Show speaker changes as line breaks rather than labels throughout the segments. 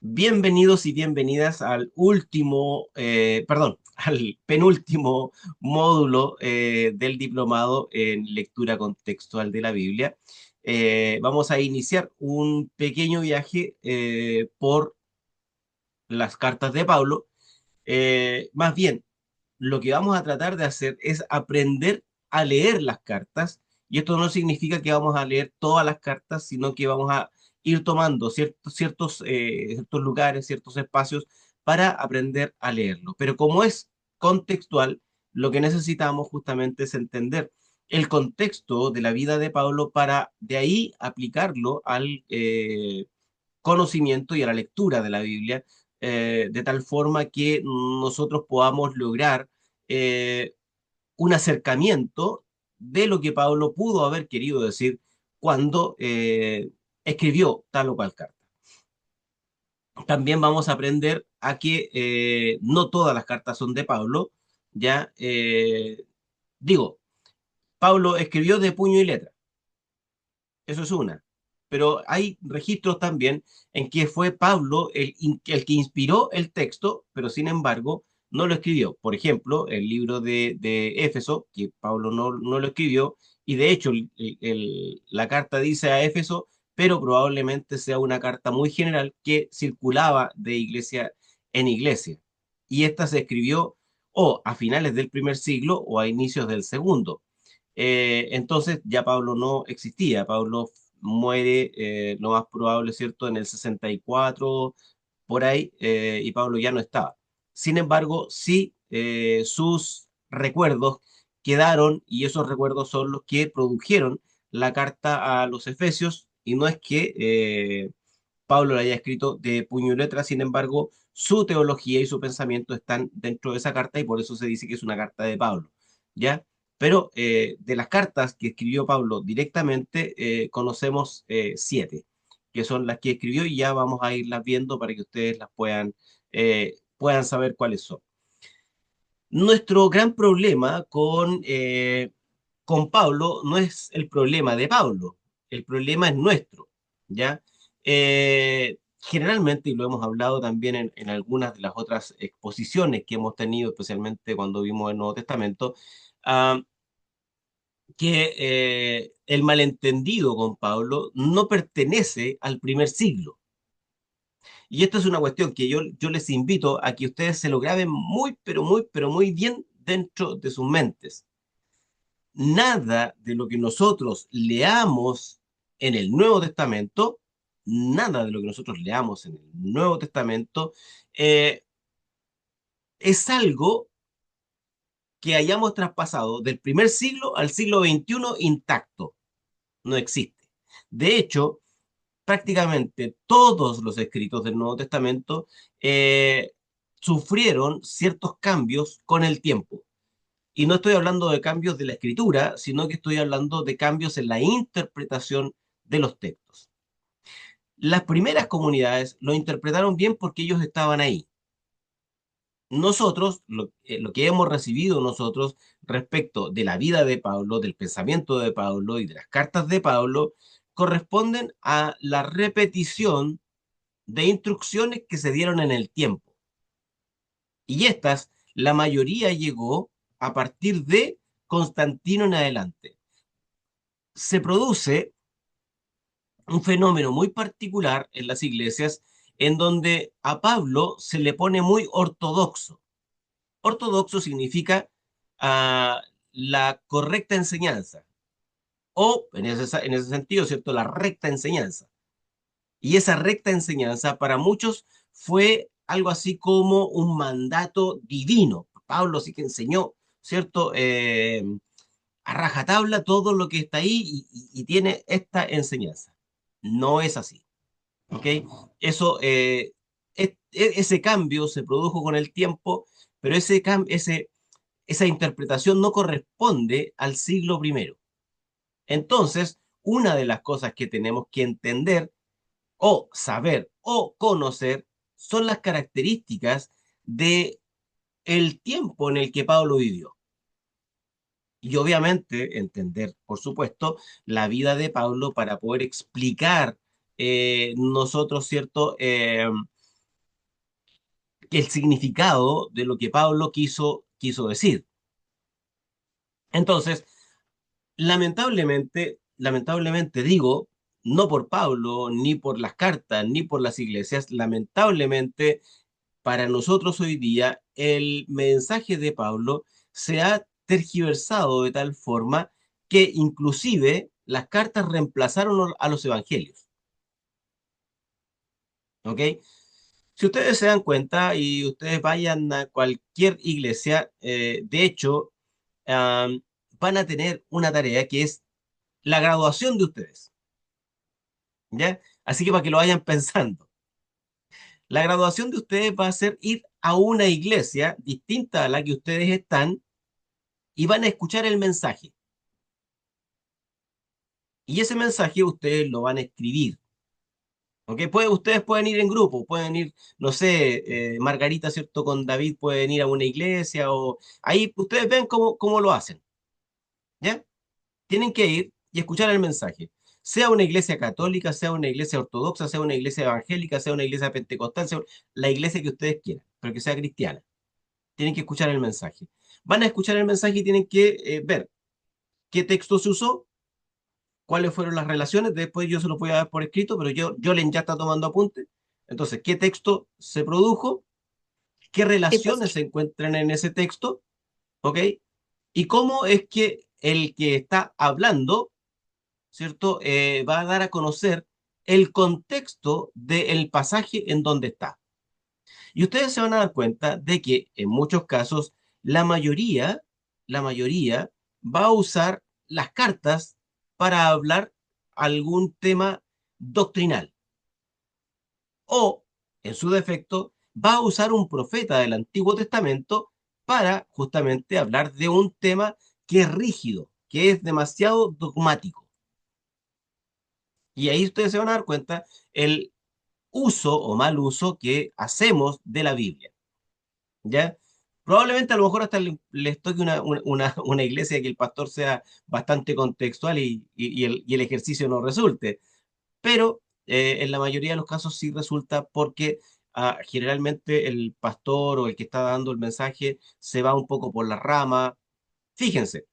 Bienvenidos y bienvenidas al al penúltimo módulo del diplomado en lectura contextual de la Biblia. Vamos a iniciar un pequeño viaje por las cartas de Pablo. Más bien, lo que vamos a tratar de hacer es aprender a leer las cartas, y esto no significa que vamos a leer todas las cartas, sino que vamos a ir tomando ciertos lugares, ciertos espacios para aprender a leerlo. Pero como es contextual, lo que necesitamos justamente es entender el contexto de la vida de Pablo para de ahí aplicarlo al conocimiento y a la lectura de la Biblia, de tal forma que nosotros podamos lograr eh, un acercamiento de lo que Pablo pudo haber querido decir cuando escribió tal o cual carta. También vamos a aprender a que no todas las cartas son de Pablo, ya digo, Pablo escribió de puño y letra. Eso es una. Pero hay registros también en que fue Pablo el que inspiró el texto, pero sin embargo no lo escribió. Por ejemplo, el libro de Éfeso, que Pablo no lo escribió, y de hecho la carta dice a Éfeso, pero probablemente sea una carta muy general que circulaba de iglesia en iglesia. Y esta se escribió o a finales del primer siglo o a inicios del segundo. Entonces ya Pablo no existía. Pablo muere, lo más probable, ¿cierto?, en el 64 por ahí, y Pablo ya no estaba. Sin embargo, sí, sus recuerdos quedaron, y esos recuerdos son los que produjeron la carta a los Efesios, y no es que Pablo la haya escrito de puño y letra. Sin embargo, su teología y su pensamiento están dentro de esa carta, y por eso se dice que es una carta de Pablo, ¿ya? Pero de las cartas que escribió Pablo directamente, conocemos siete, que son las que escribió, y ya vamos a irlas viendo para que ustedes las puedan saber cuáles son. Nuestro gran problema con Pablo no es el problema de Pablo, el problema es nuestro, ¿ya? Generalmente, y lo hemos hablado también en algunas de las otras exposiciones que hemos tenido, especialmente cuando vimos el Nuevo Testamento, ah, que el malentendido con Pablo no pertenece al primer siglo. Y esto es una cuestión que yo les invito a que ustedes se lo graben muy, pero muy, pero muy bien dentro de sus mentes. Nada de lo que nosotros leamos en el Nuevo Testamento, nada de lo que nosotros leamos en el Nuevo Testamento, eh, es algo que hayamos traspasado del primer siglo al siglo XXI intacto. No existe. De hecho, prácticamente todos los escritos del Nuevo Testamento eh, sufrieron ciertos cambios con el tiempo. Y no estoy hablando de cambios de la escritura, sino que estoy hablando de cambios en la interpretación de los textos. Las primeras comunidades lo interpretaron bien porque ellos estaban ahí. Nosotros, lo que hemos recibido nosotros respecto de la vida de Pablo, del pensamiento de Pablo y de las cartas de Pablo, corresponden a la repetición de instrucciones que se dieron en el tiempo. Y estas, la mayoría llegó a partir de Constantino en adelante. Se produce un fenómeno muy particular en las iglesias en donde a Pablo se le pone muy ortodoxo. Ortodoxo significa ah, la correcta enseñanza, o en ese sentido, ¿cierto?, la recta enseñanza. Y esa recta enseñanza para muchos fue algo así como un mandato divino. Pablo sí que enseñó, ¿cierto? A rajatabla todo lo que está ahí, y tiene esta enseñanza. No es así, ¿ok? Eso, ese cambio se produjo con el tiempo, pero esa interpretación no corresponde al siglo primero. Entonces, una de las cosas que tenemos que entender o saber o conocer son las características de el tiempo en el que Pablo vivió. Y obviamente entender, por supuesto, la vida de Pablo para poder explicar nosotros, ¿cierto? el significado de lo que Pablo quiso decir. Entonces, lamentablemente digo, no por Pablo, ni por las cartas, ni por las iglesias, lamentablemente para nosotros hoy día el mensaje de Pablo se ha tergiversado de tal forma que inclusive las cartas reemplazaron a los evangelios. ¿Ok? Si ustedes se dan cuenta y ustedes vayan a cualquier iglesia, de hecho, van a tener una tarea que es la graduación de ustedes, ¿ya? Así que para que lo vayan pensando, la graduación de ustedes va a ser ir a una iglesia distinta a la que ustedes están y van a escuchar el mensaje. Y ese mensaje ustedes lo van a escribir. ¿Ok? Ustedes pueden ir en grupo, pueden ir, no sé, Margarita, ¿cierto? Con David pueden ir a una iglesia o ahí ustedes ven cómo lo hacen, ¿ya? Tienen que ir y escuchar el mensaje. Sea una iglesia católica, sea una iglesia ortodoxa, sea una iglesia evangélica, sea una iglesia pentecostal, sea la iglesia que ustedes quieran, pero que sea cristiana. Tienen que escuchar el mensaje. Van a escuchar el mensaje y tienen que ver qué texto se usó, cuáles fueron las relaciones. Después yo se los voy a dar por escrito, pero Jolen ya está tomando apunte. Entonces, ¿qué texto se produjo? ¿Qué
Sí,
relaciones
pastor.
se encuentran en ese texto? ¿Ok? Y cómo es que el que está hablando, ¿cierto? Va a dar a conocer el contexto del pasaje en donde está. Y ustedes se van a dar cuenta de que en muchos casos la mayoría va a usar las cartas para hablar algún tema doctrinal o, en su defecto, va a usar un profeta del Antiguo Testamento para justamente hablar de un tema que es rígido, que es demasiado dogmático. Y ahí ustedes se van a dar cuenta el uso o mal uso que hacemos de la Biblia. ¿Ya? Probablemente a lo mejor hasta les toque una iglesia que el pastor sea bastante contextual y el ejercicio no resulte, pero en la mayoría de los casos sí resulta porque generalmente el pastor o el que está dando el mensaje se va un poco por la rama. Fíjense,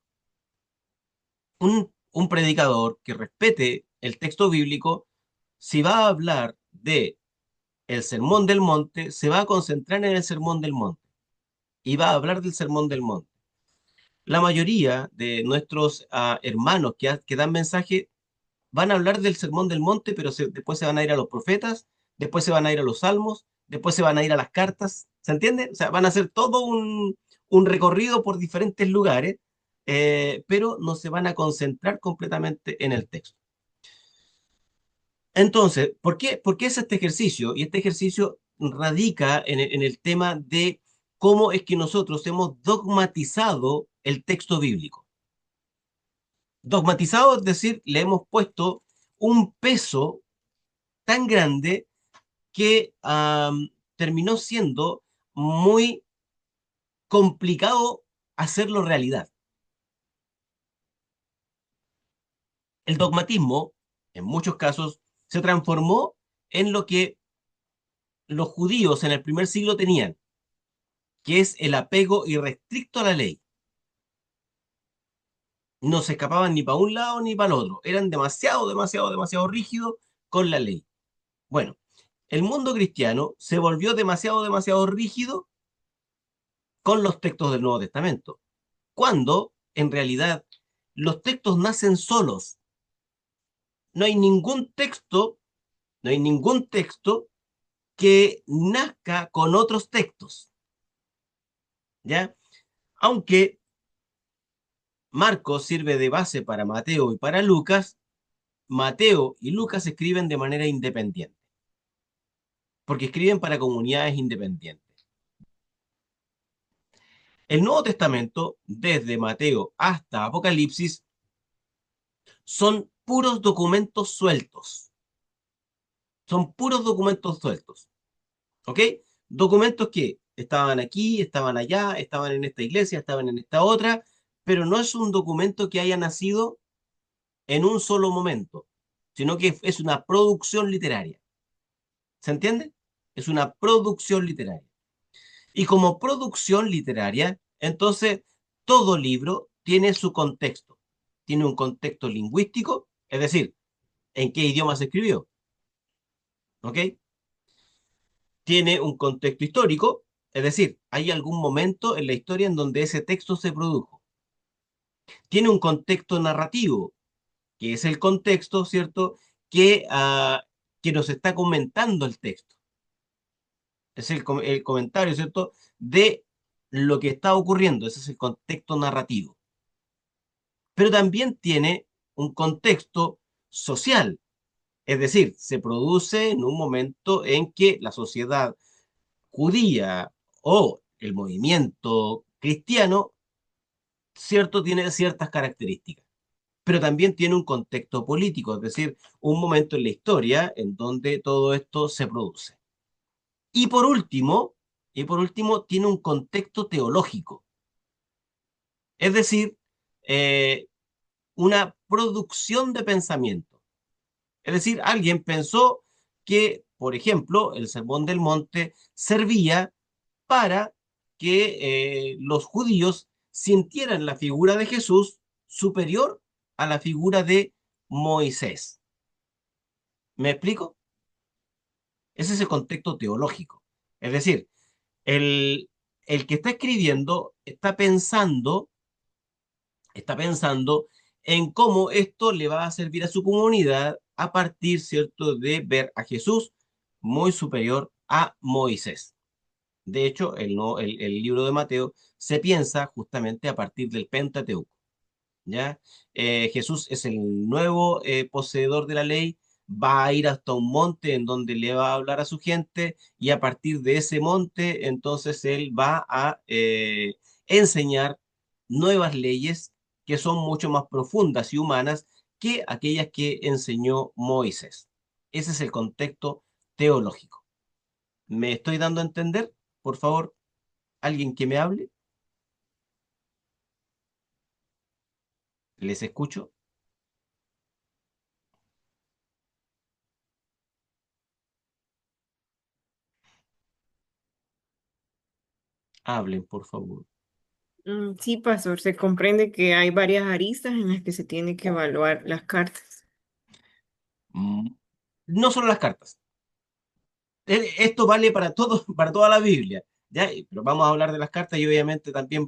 un predicador que respete el texto bíblico, si va a hablar de el sermón del monte, se va a concentrar en el sermón del monte y va a hablar del sermón del monte. La mayoría de nuestros hermanos que dan mensaje van a hablar del sermón del monte, pero después se van a ir a los profetas, después se van a ir a los salmos, después se van a ir a las cartas, ¿se entiende? O sea, van a hacer todo un recorrido por diferentes lugares, pero no se van a concentrar completamente en el texto. Entonces, ¿por qué es este ejercicio? Y este ejercicio radica en el tema de cómo es que nosotros hemos dogmatizado el texto bíblico. Dogmatizado, es decir, le hemos puesto un peso tan grande que terminó siendo muy complicado hacerlo realidad. El dogmatismo, en muchos casos, se transformó en lo que los judíos en el primer siglo tenían, que es el apego irrestricto a la ley. No se escapaban ni para un lado ni para el otro. Eran demasiado, demasiado, demasiado rígidos con la ley. Bueno, el mundo cristiano se volvió demasiado, demasiado rígido con los textos del Nuevo Testamento, cuando en realidad los textos nacen solos. No hay ningún texto, no hay ningún texto que nazca con otros textos, ¿ya? Aunque Marcos sirve de base para Mateo y para Lucas, Mateo y Lucas escriben de manera independiente, porque escriben para comunidades independientes. El Nuevo Testamento, desde Mateo hasta Apocalipsis, son puros documentos sueltos. Son puros documentos sueltos. ¿Ok? Documentos que estaban aquí, estaban allá, estaban en esta iglesia, estaban en esta otra, pero no es un documento que haya nacido en un solo momento, sino que es una producción literaria. ¿Se entiende? Es una producción literaria. Y como producción literaria, entonces todo libro tiene su contexto. Tiene un contexto lingüístico, es decir, en qué idioma se escribió, ¿ok? Tiene un contexto histórico, es decir, hay algún momento en la historia en donde ese texto se produjo. Tiene un contexto narrativo, que es el contexto, ¿cierto?, que nos está comentando el texto. Es el comentario, ¿cierto?, de lo que está ocurriendo. Ese es el contexto narrativo. Pero también tiene un contexto social, es decir, se produce en un momento en que la sociedad judía o el movimiento cristiano, cierto, tiene ciertas características, pero también tiene un contexto político, es decir, un momento en la historia en donde todo esto se produce. Y por último, tiene un contexto teológico, es decir, eh, una producción de pensamiento. Es decir, alguien pensó que, por ejemplo, el Sermón del Monte servía para que los judíos sintieran la figura de Jesús superior a la figura de Moisés. ¿Me explico? Ese es el contexto teológico. Es decir, el, el que está escribiendo está pensando en cómo esto le va a servir a su comunidad a partir, ¿cierto?, de ver a Jesús muy superior a Moisés. De hecho, el libro de Mateo se piensa justamente a partir del Pentateuco. ¿Ya? Jesús es el nuevo poseedor de la ley, va a ir hasta un monte en donde le va a hablar a su gente y a partir de ese monte entonces él va a enseñar nuevas leyes que son mucho más profundas y humanas que aquellas que enseñó Moisés. Ese es el contexto teológico. ¿Me estoy dando a entender? Por favor, alguien que me hable, les escucho, hablen, por favor.
Sí, pastor, se comprende que hay varias aristas en las que se tiene que evaluar las cartas.
Mm, No solo las cartas. Esto vale para todo, para toda la Biblia, ¿ya? Pero vamos a hablar de las cartas y obviamente también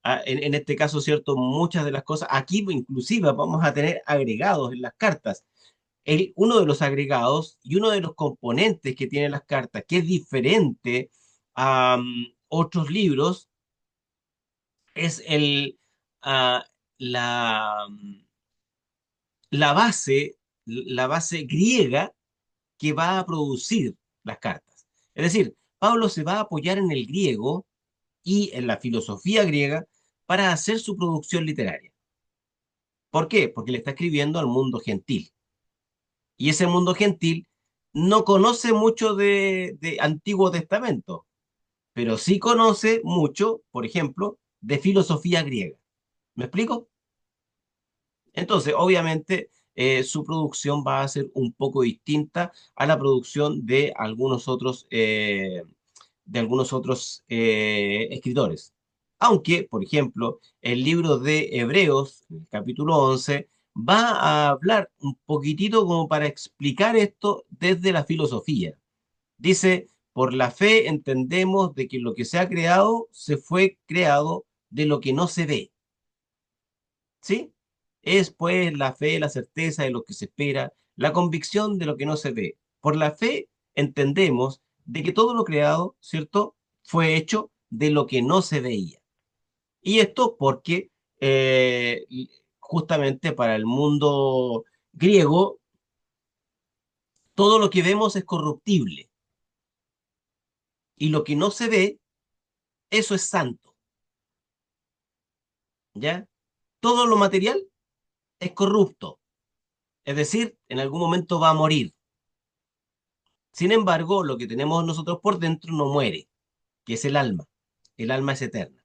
en este caso, ¿cierto? Muchas de las cosas, aquí inclusive vamos a tener agregados en las cartas. Uno de los agregados y uno de los componentes que tienen las cartas, que es diferente a otros libros, es ah, la, la base griega que va a producir las cartas. Es decir, Pablo se va a apoyar en el griego y en la filosofía griega para hacer su producción literaria. ¿Por qué? Porque le está escribiendo al mundo gentil. Y ese mundo gentil no conoce mucho de Antiguo Testamento, pero sí conoce mucho, por ejemplo, de filosofía griega. ¿Me explico? Entonces, obviamente, su producción va a ser un poco distinta a la producción de algunos otros escritores. Aunque, por ejemplo, el libro de Hebreos, en el capítulo 11, va a hablar un poquitito como para explicar esto desde la filosofía. Dice, por la fe entendemos de que lo que se ha creado se fue creado de lo que no se ve. ¿Sí? Es pues la fe, la certeza de lo que se espera, la convicción de lo que no se ve. Por la fe entendemos de que todo lo creado, ¿cierto?, fue hecho de lo que no se veía. Y esto porque eh, justamente para el mundo griego, todo lo que vemos es corruptible y lo que no se ve, eso es santo, ¿ya? Todo lo material es corrupto, es decir, en algún momento va a morir. Sin embargo, lo que tenemos nosotros por dentro no muere, que es el alma. El alma es eterna,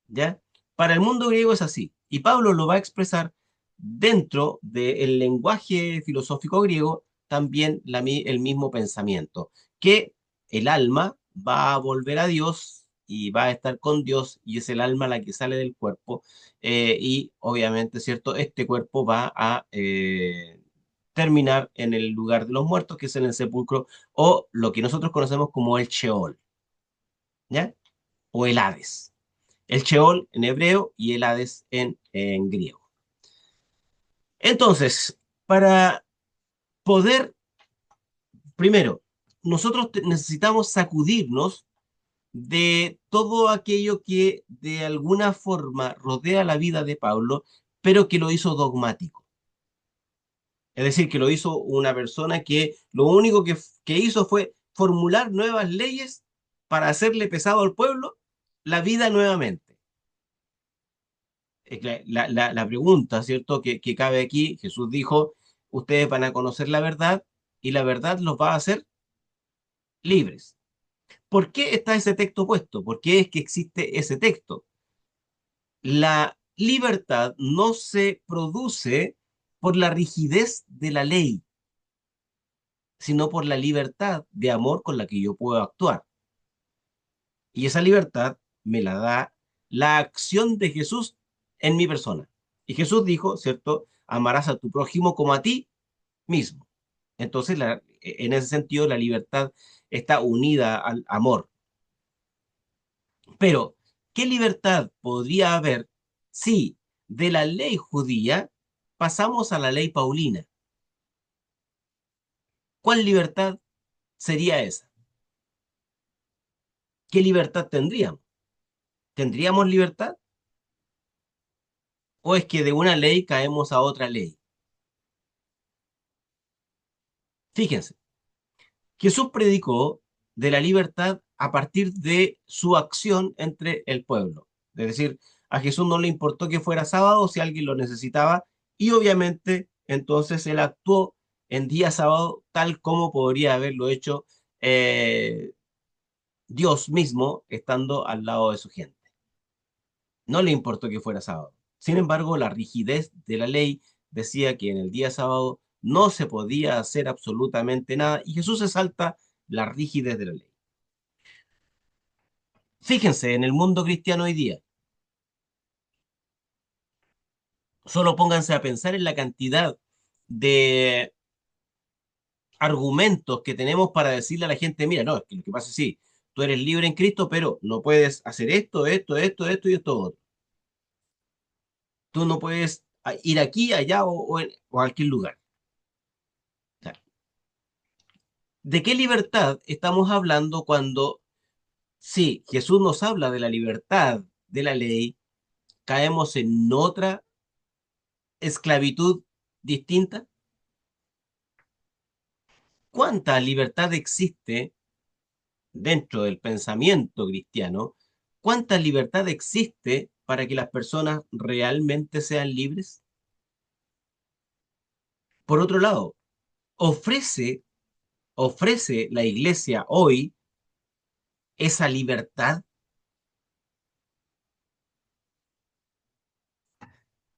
¿ya? Para el mundo griego es así. Y Pablo lo va a expresar dentro del lenguaje filosófico griego también el mismo pensamiento, que el alma, va a volver a Dios y va a estar con Dios y es el alma la que sale del cuerpo y obviamente, ¿cierto? Este cuerpo va a terminar en el lugar de los muertos, que es en el sepulcro o lo que nosotros conocemos como el Sheol, ¿ya? O el Hades. El Sheol en hebreo y el Hades en griego. Entonces, para poder, primero, nosotros necesitamos sacudirnos de todo aquello que de alguna forma rodea la vida de Pablo, pero que lo hizo dogmático. Es decir, que lo hizo una persona que lo único que hizo fue formular nuevas leyes para hacerle pesado al pueblo la vida nuevamente. La pregunta, ¿cierto?, que cabe aquí, Jesús dijo, ustedes van a conocer la verdad y la verdad los va a hacer libres. ¿Por qué está ese texto puesto? ¿Por qué es que existe ese texto? La libertad no se produce por la rigidez de la ley, sino por la libertad de amor con la que yo puedo actuar. Y esa libertad me la da la acción de Jesús en mi persona. Y Jesús dijo, ¿cierto? Amarás a tu prójimo como a ti mismo. Entonces, en ese sentido, la libertad está unida al amor. Pero, ¿qué libertad podría haber si de la ley judía pasamos a la ley paulina? ¿Cuál libertad sería esa? ¿Qué libertad tendríamos? ¿Tendríamos libertad? ¿O es que de una ley caemos a otra ley? Fíjense, Jesús predicó de la libertad a partir de su acción entre el pueblo. Es decir, a Jesús no le importó que fuera sábado si alguien lo necesitaba y obviamente entonces él actuó en día sábado tal como podría haberlo hecho eh, Dios mismo estando al lado de su gente. No le importó que fuera sábado. Sin embargo, la rigidez de la ley decía que en el día sábado no se podía hacer absolutamente nada y Jesús se salta la rigidez de la ley. Fíjense, en el mundo cristiano hoy día, solo pónganse a pensar en la cantidad de argumentos que tenemos para decirle a la gente, mira, no, es que lo que pasa es sí, tú eres libre en Cristo, pero no puedes hacer esto y esto otro. Tú no puedes ir aquí, allá o en cualquier lugar. O sea, ¿de qué libertad estamos hablando cuando, sí, Jesús nos habla de la libertad de la ley, caemos en otra esclavitud distinta? ¿Cuánta libertad existe dentro del pensamiento cristiano? ¿Cuánta libertad existe para que las personas realmente sean libres? Por otro lado, ofrece, ofrece la iglesia hoy esa libertad.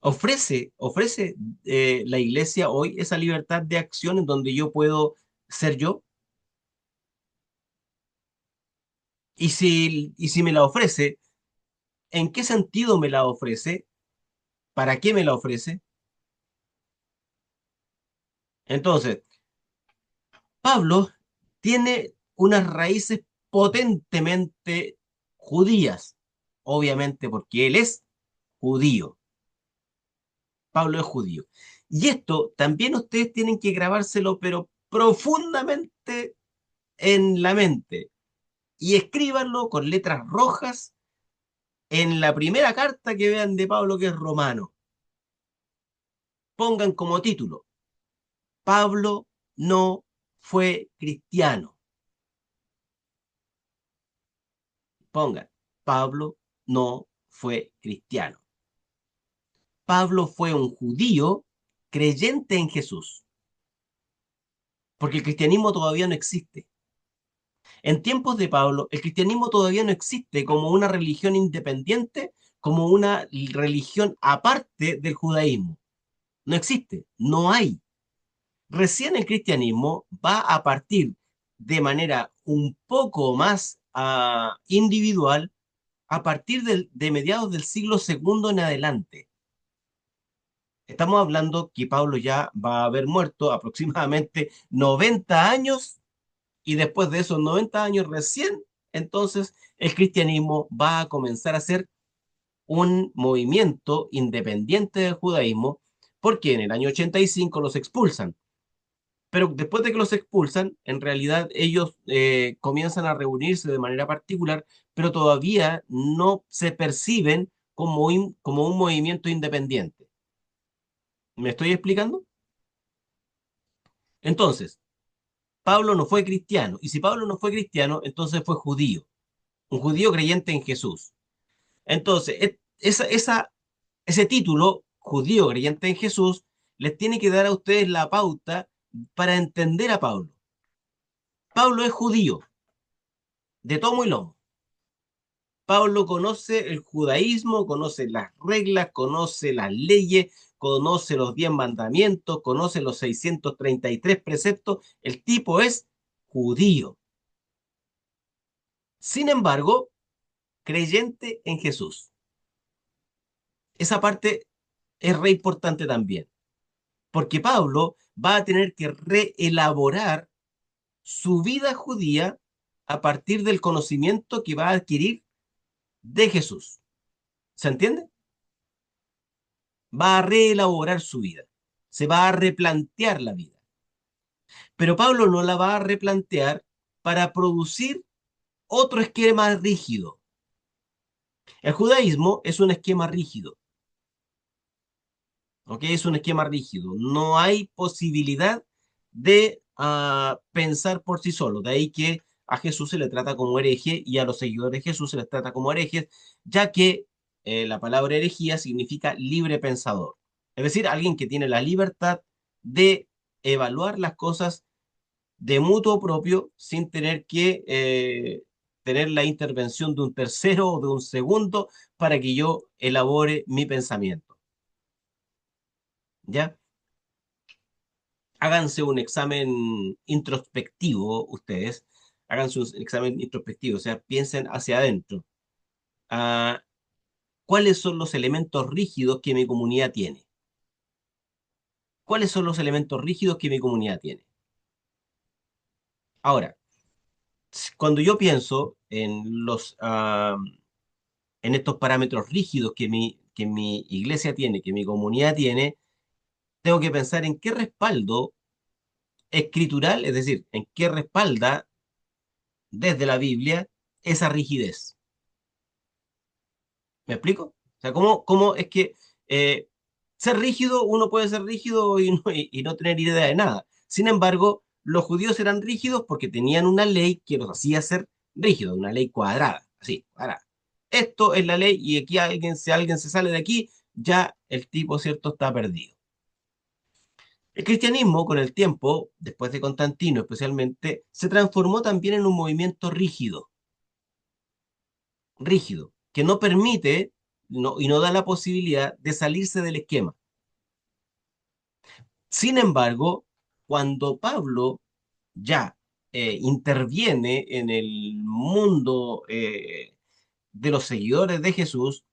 Ofrece la iglesia hoy esa libertad de acción en donde yo puedo ser yo. Y si me la ofrece, ¿en qué sentido me la ofrece? ¿Para qué me la ofrece? Entonces, Pablo tiene unas raíces potentemente judías, obviamente porque él es judío. Pablo es judío. Y esto también ustedes tienen que grabárselo, pero profundamente en la mente. Y escríbanlo con letras rojas en la primera carta que vean de Pablo, que es Romano. Pongan como título, Pablo no fue cristiano. Pongan, Pablo no fue cristiano. Pablo fue un judío creyente en Jesús, porque el cristianismo todavía no existe. En tiempos de Pablo, el cristianismo todavía no existe como una religión independiente, como una religión aparte del judaísmo. No existe, no hay. Recién el cristianismo va a partir de manera un poco más individual a partir de mediados del siglo segundo en adelante. Estamos hablando que Pablo ya va a haber muerto aproximadamente 90 años y después de esos 90 años recién, entonces el cristianismo va a comenzar a ser un movimiento independiente del judaísmo, porque en el año 85 los expulsan. Pero después de que los expulsan, en realidad ellos comienzan a reunirse de manera particular, pero todavía no se perciben como un movimiento independiente. ¿Me estoy explicando? Entonces, Pablo no fue cristiano, y si Pablo no fue cristiano, entonces fue judío, un judío creyente en Jesús. Entonces, ese título, judío creyente en Jesús, les tiene que dar a ustedes la pauta para entender a Pablo. Pablo es judío, de tomo y lomo. Pablo conoce el judaísmo, conoce las reglas, conoce las leyes, conoce los 10 mandamientos, conoce los 633 preceptos. El tipo es judío. Sin embargo, creyente en Jesús. Esa parte es re importante también, porque Pablo va a tener que reelaborar su vida judía a partir del conocimiento que va a adquirir de Jesús. ¿Se entiende? Va a reelaborar su vida, se va a replantear la vida. Pero Pablo no la va a replantear para producir otro esquema rígido. El judaísmo es un esquema rígido, ¿ok? Es un esquema rígido. No hay posibilidad de pensar por sí solo. De ahí que a Jesús se le trata como hereje y a los seguidores de Jesús se les trata como herejes, ya que la palabra herejía significa libre pensador. Es decir, alguien que tiene la libertad de evaluar las cosas de mutuo propio sin tener que tener la intervención de un tercero o de un segundo para que yo elabore mi pensamiento. ¿Ya? Háganse un examen introspectivo ustedes, háganse un examen introspectivo, o sea, piensen hacia adentro. Ah, ¿Cuáles son los elementos rígidos que mi comunidad tiene? ¿Cuáles son los elementos rígidos que mi comunidad tiene? Ahora, cuando yo pienso en estos parámetros rígidos que mi iglesia tiene, que mi comunidad tiene, tengo que pensar en qué respaldo escritural, es decir, en qué respalda desde la Biblia esa rigidez. ¿Me explico? O sea, cómo es que eh, ser rígido, uno puede ser rígido y no tener idea de nada. Sin embargo, los judíos eran rígidos porque tenían una ley que los hacía ser rígidos, una ley cuadrada, así, cuadrada. Esto es la ley y aquí si alguien se sale de aquí, ya el tipo, ¿cierto?, está perdido. El cristianismo, con el tiempo, después de Constantino especialmente, se transformó también en un movimiento rígido, que no permite y no da la posibilidad de salirse del esquema. Sin embargo, cuando Pablo ya interviene en el mundo de los seguidores de Jesús,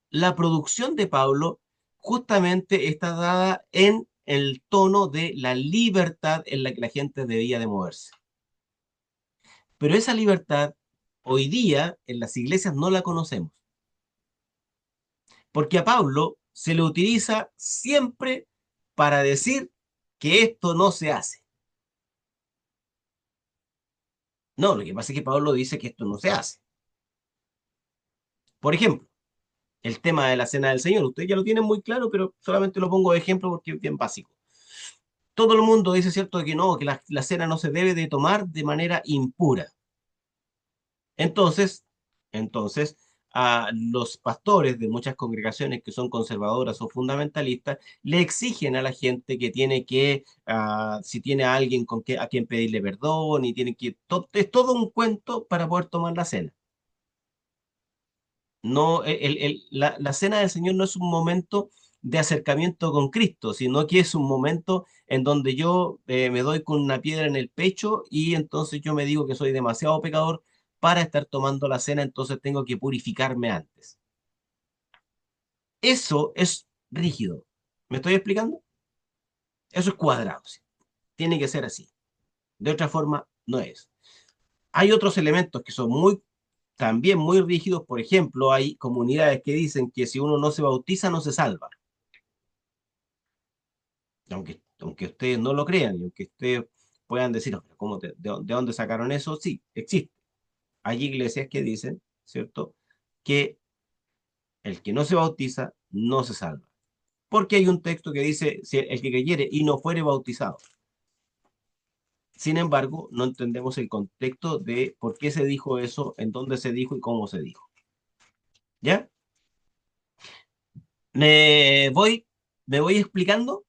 la producción de Pablo justamente está dada en el tono de la libertad en la que la gente debía de moverse. Pero esa libertad hoy día en las iglesias no la conocemos, porque a Pablo se le utiliza siempre para decir que esto no se hace. No, lo que pasa es que Pablo dice que esto no se hace. Por ejemplo, el tema de la cena del Señor, ustedes ya lo tienen muy claro, pero solamente lo pongo de ejemplo porque es bien básico. Todo el mundo dice, ¿cierto?, que no, que la cena no se debe de tomar de manera impura. Entonces, entonces, a los pastores de muchas congregaciones que son conservadoras o fundamentalistas le exigen a la gente que tiene que, si tiene a alguien a quien pedirle perdón y tiene que, es todo un cuento para poder tomar la cena. No, la cena del Señor no es un momento de acercamiento con Cristo, sino que es un momento en donde yo me doy con una piedra en el pecho y entonces yo me digo que soy demasiado pecador para estar tomando la cena, entonces tengo que purificarme antes. Eso es rígido. ¿Me estoy explicando? Eso es cuadrado, sí. Tiene que ser así. De otra forma, no es. Hay otros elementos que son también muy rígidos. Por ejemplo, hay comunidades que dicen que si uno no se bautiza, no se salva. Aunque ustedes no lo crean y aunque ustedes puedan decir, "Oh, pero ¿cómo de dónde sacaron eso?" Sí, existe. Hay iglesias que dicen, ¿cierto?, que el que no se bautiza no se salva. Porque hay un texto que dice, si el que creyere y no fuere bautizado. Sin embargo, no entendemos el contexto de por qué se dijo eso, en dónde se dijo y cómo se dijo. ¿Ya? Me voy, me voy explicando.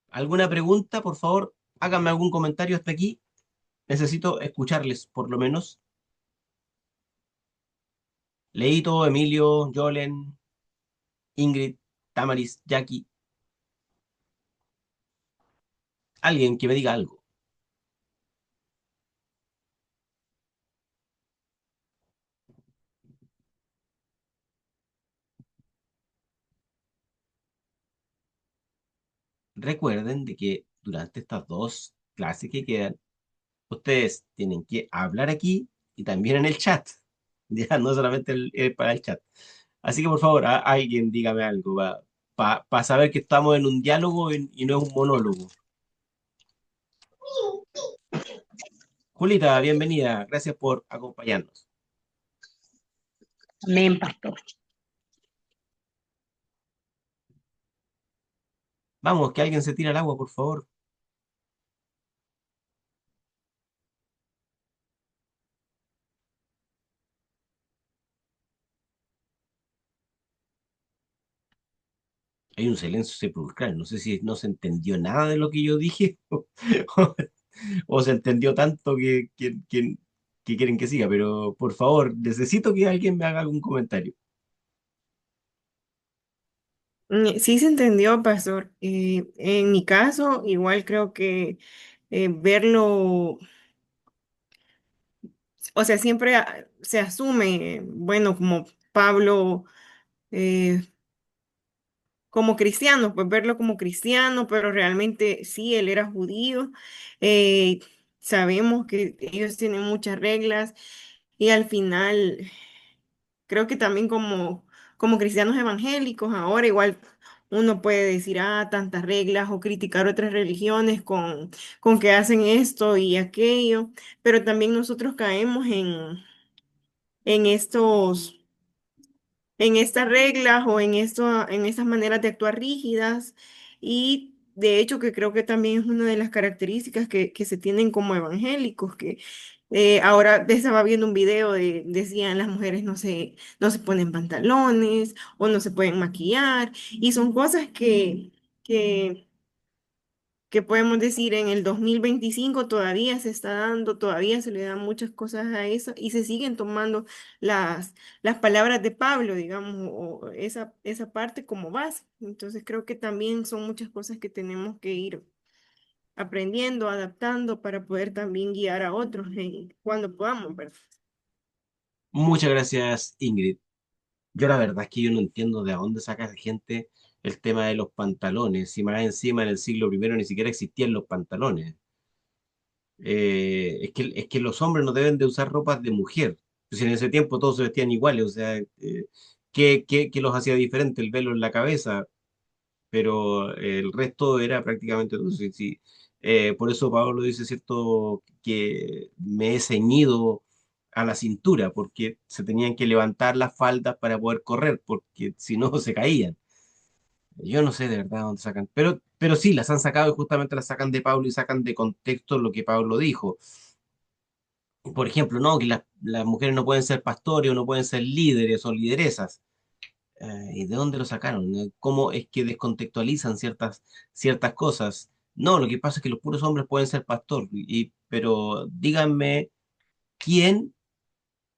¿Alguna pregunta? Por favor, háganme algún comentario hasta aquí. Necesito escucharles, por lo menos. Leito, Emilio, Jolen, Ingrid, Tamaris, Jackie. Alguien que me diga algo. Recuerden de que durante estas dos clases que quedan, ustedes tienen que hablar aquí y también en el chat. Ya, no solamente para el chat. Así que por favor, alguien dígame algo para saber que estamos en un diálogo y no es un monólogo. Julita, bienvenida. Gracias por acompañarnos.
Amén, pastor.
Vamos, que alguien se tire al agua, por favor. Hay un silencio sepulcral. No sé si no se entendió nada de lo que yo dije o se entendió tanto que quieren que siga, pero por favor, necesito que alguien me haga algún comentario.
Sí se entendió, pastor. En mi caso, igual creo que verlo, o sea, siempre se asume, bueno, como Pablo, eh, como cristiano, pues verlo como cristiano, pero realmente sí, él era judío. Eh, Sabemos que ellos tienen muchas reglas y al final creo que también como cristianos evangélicos, ahora igual uno puede decir, tantas reglas o criticar otras religiones con que hacen esto y aquello, pero también nosotros caemos en en estas reglas o en estas maneras de actuar rígidas y de hecho que creo que también es una de las características que se tienen como evangélicos, que ahora estaba viendo un video decían las mujeres no se ponen pantalones o no se pueden maquillar y son cosas que que podemos decir en el 2025 todavía se está dando, todavía se le dan muchas cosas a eso y se siguen tomando las palabras de Pablo, digamos, o esa parte como base. Entonces creo que también son muchas cosas que tenemos que ir aprendiendo, adaptando para poder también guiar a otros cuando podamos, ¿verdad?
Muchas gracias, Ingrid. Yo la verdad es que yo no entiendo de dónde saca esa gente el tema de los pantalones. Y más encima en el siglo primero ni siquiera existían los pantalones. Es que los hombres no deben de usar ropas de mujer. Pues en ese tiempo todos se vestían iguales, o sea, ¿qué los hacía diferente? El velo en la cabeza, pero el resto era prácticamente todo. Sí, sí. Por eso Pablo dice, ¿cierto?, que me he ceñido a la cintura, porque se tenían que levantar las faldas para poder correr, porque si no se caían. Yo no sé de verdad dónde sacan, pero sí, las han sacado y justamente las sacan de Pablo y sacan de contexto lo que Pablo dijo. Por ejemplo, no, que las mujeres no pueden ser pastores o no pueden ser líderes o lideresas. ¿Y de dónde lo sacaron? ¿Cómo es que descontextualizan ciertas cosas? No, lo que pasa es que los puros hombres pueden ser pastor, pero díganme quién,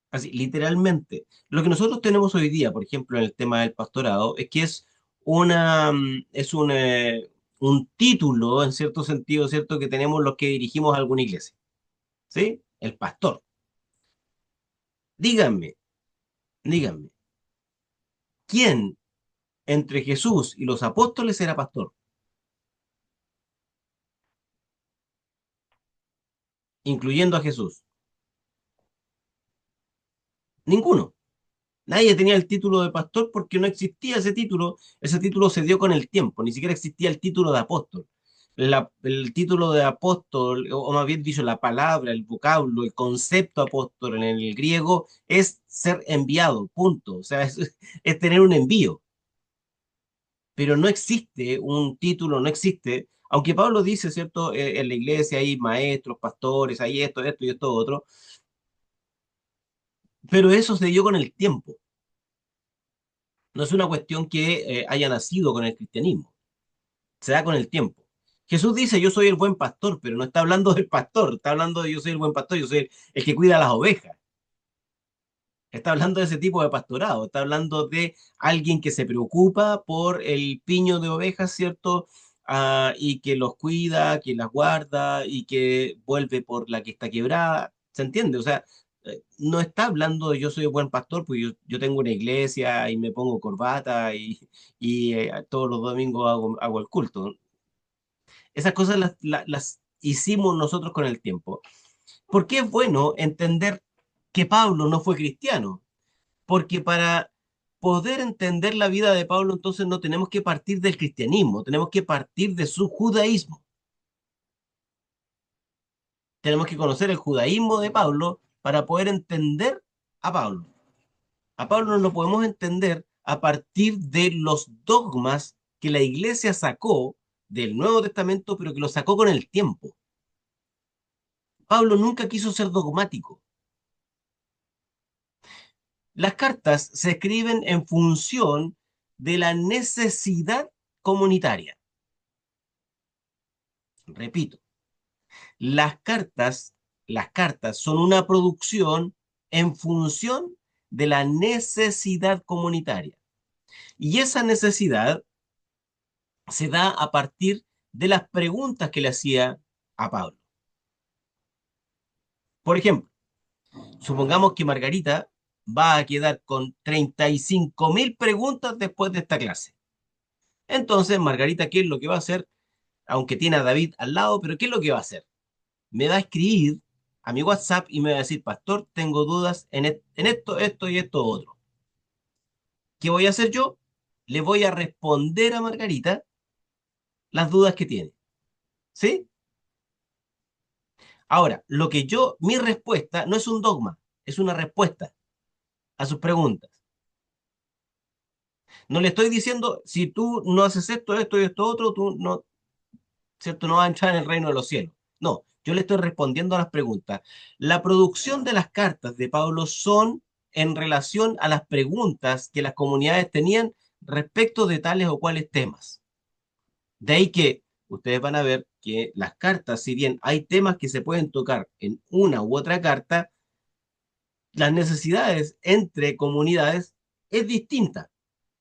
así, literalmente. Lo que nosotros tenemos hoy día, por ejemplo, en el tema del pastorado, es que es una, un título, en cierto sentido, ¿cierto? Que tenemos los que dirigimos alguna iglesia, ¿sí? El pastor. Díganme, díganme, ¿quién entre Jesús y los apóstoles era pastor? Incluyendo a Jesús. Ninguno. Nadie tenía el título de pastor porque no existía ese título se dio con el tiempo, ni siquiera existía el título de apóstol. El título de apóstol, o más bien dicho, la palabra, el vocablo, el concepto apóstol en el griego es ser enviado, punto. O sea, es tener un envío, pero no existe un título, no existe, aunque Pablo dice, ¿cierto? En la iglesia hay maestros, pastores, hay esto y esto otro, pero eso se dio con el tiempo. No es una cuestión que haya nacido con el cristianismo, se da con el tiempo. Jesús dice, yo soy el buen pastor, pero no está hablando del pastor, está hablando de yo soy el buen pastor, yo soy el que cuida las ovejas. Está hablando de ese tipo de pastorado, está hablando de alguien que se preocupa por el piño de ovejas, ¿cierto? Y que los cuida, que las guarda y que vuelve por la que está quebrada. ¿Se entiende? O sea, no está hablando de yo soy el buen pastor, pues yo tengo una iglesia y me pongo corbata y todos los domingos hago el culto. Esas cosas las hicimos nosotros con el tiempo. ¿Por qué es bueno entender que Pablo no fue cristiano? Porque para poder entender la vida de Pablo, entonces no tenemos que partir del cristianismo, tenemos que partir de su judaísmo. Tenemos que conocer el judaísmo de Pablo para poder entender a Pablo. A Pablo no lo podemos entender a partir de los dogmas que la iglesia sacó del Nuevo Testamento, pero que lo sacó con el tiempo. Pablo nunca quiso ser dogmático. Las cartas se escriben en función de la necesidad comunitaria. Repito, las cartas, las cartas son una producción en función de la necesidad comunitaria. Y esa necesidad se da a partir de las preguntas que le hacía a Pablo. Por ejemplo, supongamos que Margarita va a quedar con 35.000 preguntas después de esta clase. Entonces, Margarita, ¿qué es lo que va a hacer? Aunque tiene a David al lado, pero ¿qué es lo que va a hacer? Me va a escribir a mi WhatsApp y me va a decir, pastor, tengo dudas en esto, esto y esto otro. ¿Qué voy a hacer yo? Le voy a responder a Margarita las dudas que tiene. ¿Sí? Ahora, mi respuesta no es un dogma, es una respuesta a sus preguntas. No le estoy diciendo, si tú no haces esto y esto otro, tú no, ¿cierto? No vas a entrar en el reino de los cielos. No, yo le estoy respondiendo a las preguntas. La producción de las cartas de Pablo son en relación a las preguntas que las comunidades tenían respecto de tales o cuales temas. De ahí que ustedes van a ver que las cartas, si bien hay temas que se pueden tocar en una u otra carta, las necesidades entre comunidades es distinta.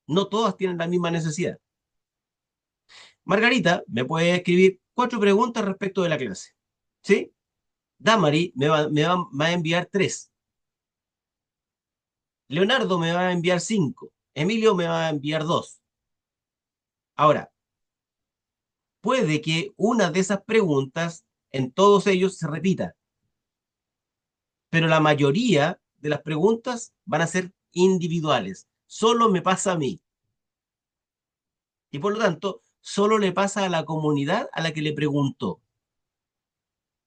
No todas tienen la misma necesidad. Margarita me puede escribir 4 preguntas respecto de la clase. ¿Sí? Damari me va a enviar 3. Leonardo me va a enviar 5. Emilio me va a enviar 2. Ahora, puede que una de esas preguntas en todos ellos se repita, pero la mayoría de las preguntas van a ser individuales. Solo me pasa a mí. Y por lo tanto, solo le pasa a la comunidad a la que le preguntó.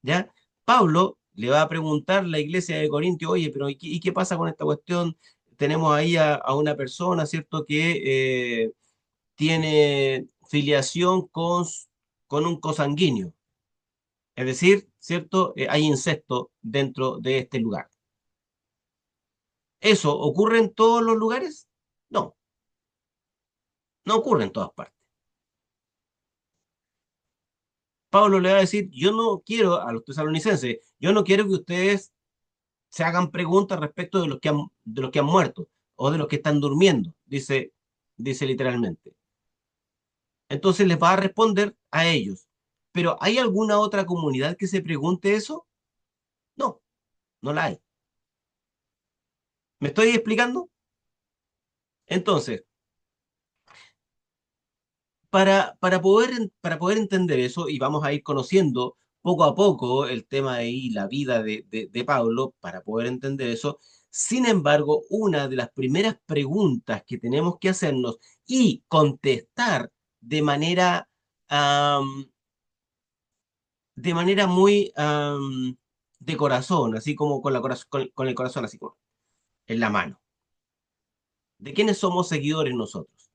¿Ya? Pablo le va a preguntar a la iglesia de Corintio, oye, pero ¿y qué pasa con esta cuestión? Tenemos ahí a una persona, ¿cierto?, que tiene filiación con un cosanguíneo. Es decir, ¿cierto? Hay incesto dentro de este lugar. ¿Eso ocurre en todos los lugares? No, no ocurre en todas partes. Pablo le va a decir, yo no quiero, a los tesalonicenses, yo no quiero que ustedes se hagan preguntas respecto de los que han muerto o de los que están durmiendo, dice literalmente. Entonces les va a responder a ellos. Pero ¿hay alguna otra comunidad que se pregunte eso? No, no la hay. ¿Me estoy explicando? Entonces, para poder entender eso, y vamos a ir conociendo poco a poco el tema y la vida de Pablo, para poder entender eso, sin embargo, una de las primeras preguntas que tenemos que hacernos y contestar de manera, am, de manera muy de corazón, así como con, con el corazón así como en la mano. ¿De quiénes somos seguidores nosotros?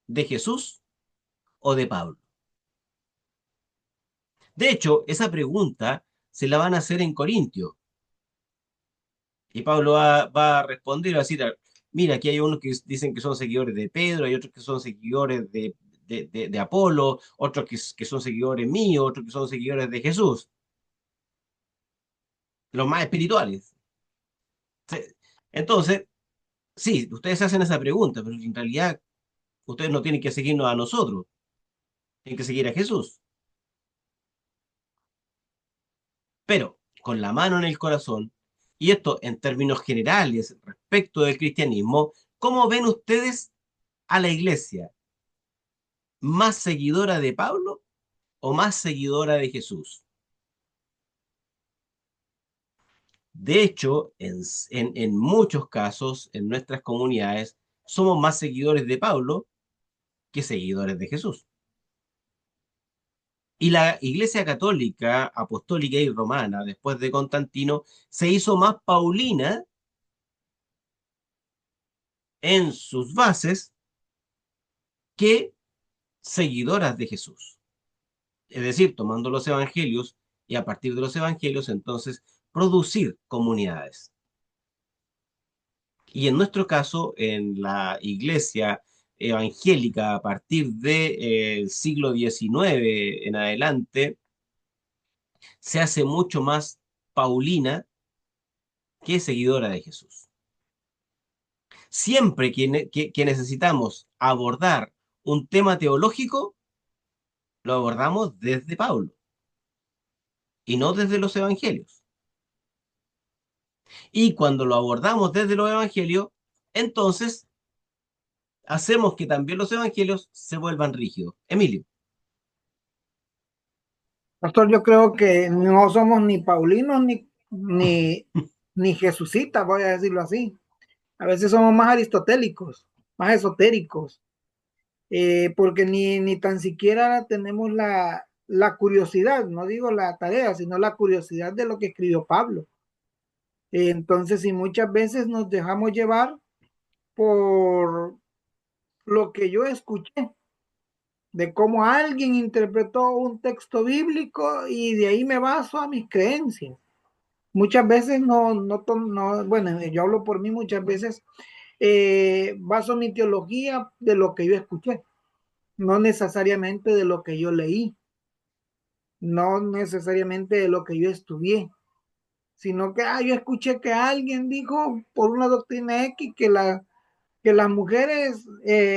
¿De Jesús o de Pablo? De hecho, esa pregunta se la van a hacer en Corintios. Y Pablo va a responder y va a decir, mira, aquí hay unos que dicen que son seguidores de Pedro, hay otros que son seguidores de Apolo, otros que son seguidores míos, otros que son seguidores de Jesús, los más espirituales. Se- Entonces, sí, ustedes hacen esa pregunta, pero en realidad ustedes no tienen que seguirnos a nosotros, tienen que seguir a Jesús. Pero con la mano en el corazón, y esto en términos generales respecto del cristianismo, ¿cómo ven ustedes a la iglesia? ¿Más seguidora de Pablo o más seguidora de Jesús? De hecho, en muchos casos, en nuestras comunidades, somos más seguidores de Pablo que seguidores de Jesús. Y la Iglesia Católica, Apostólica y Romana, después de Constantino, se hizo más paulina en sus bases que seguidoras de Jesús. Es decir, tomando los evangelios y a partir de los evangelios, entonces, producir comunidades. Y en nuestro caso, en la iglesia evangélica, a partir del siglo XIX en adelante, se hace mucho más paulina que seguidora de Jesús. Siempre que necesitamos abordar un tema teológico, lo abordamos desde Pablo y no desde los evangelios. Y cuando lo abordamos desde los evangelios, entonces hacemos que también los evangelios se vuelvan rígidos. Emilio.
Pastor, yo creo que no somos ni paulinos ni jesucitas, voy a decirlo así. A veces somos más aristotélicos, más esotéricos, porque ni tan siquiera tenemos la curiosidad, no digo la tarea, sino la curiosidad de lo que escribió Pablo. Entonces, y muchas veces nos dejamos llevar por lo que yo escuché, de cómo alguien interpretó un texto bíblico y de ahí me baso a mis creencias. Muchas veces no, bueno, yo hablo por mí, muchas veces baso mi teología de lo que yo escuché, no necesariamente de lo que yo leí, no necesariamente de lo que yo estudié, sino que yo escuché que alguien dijo por una doctrina X que las mujeres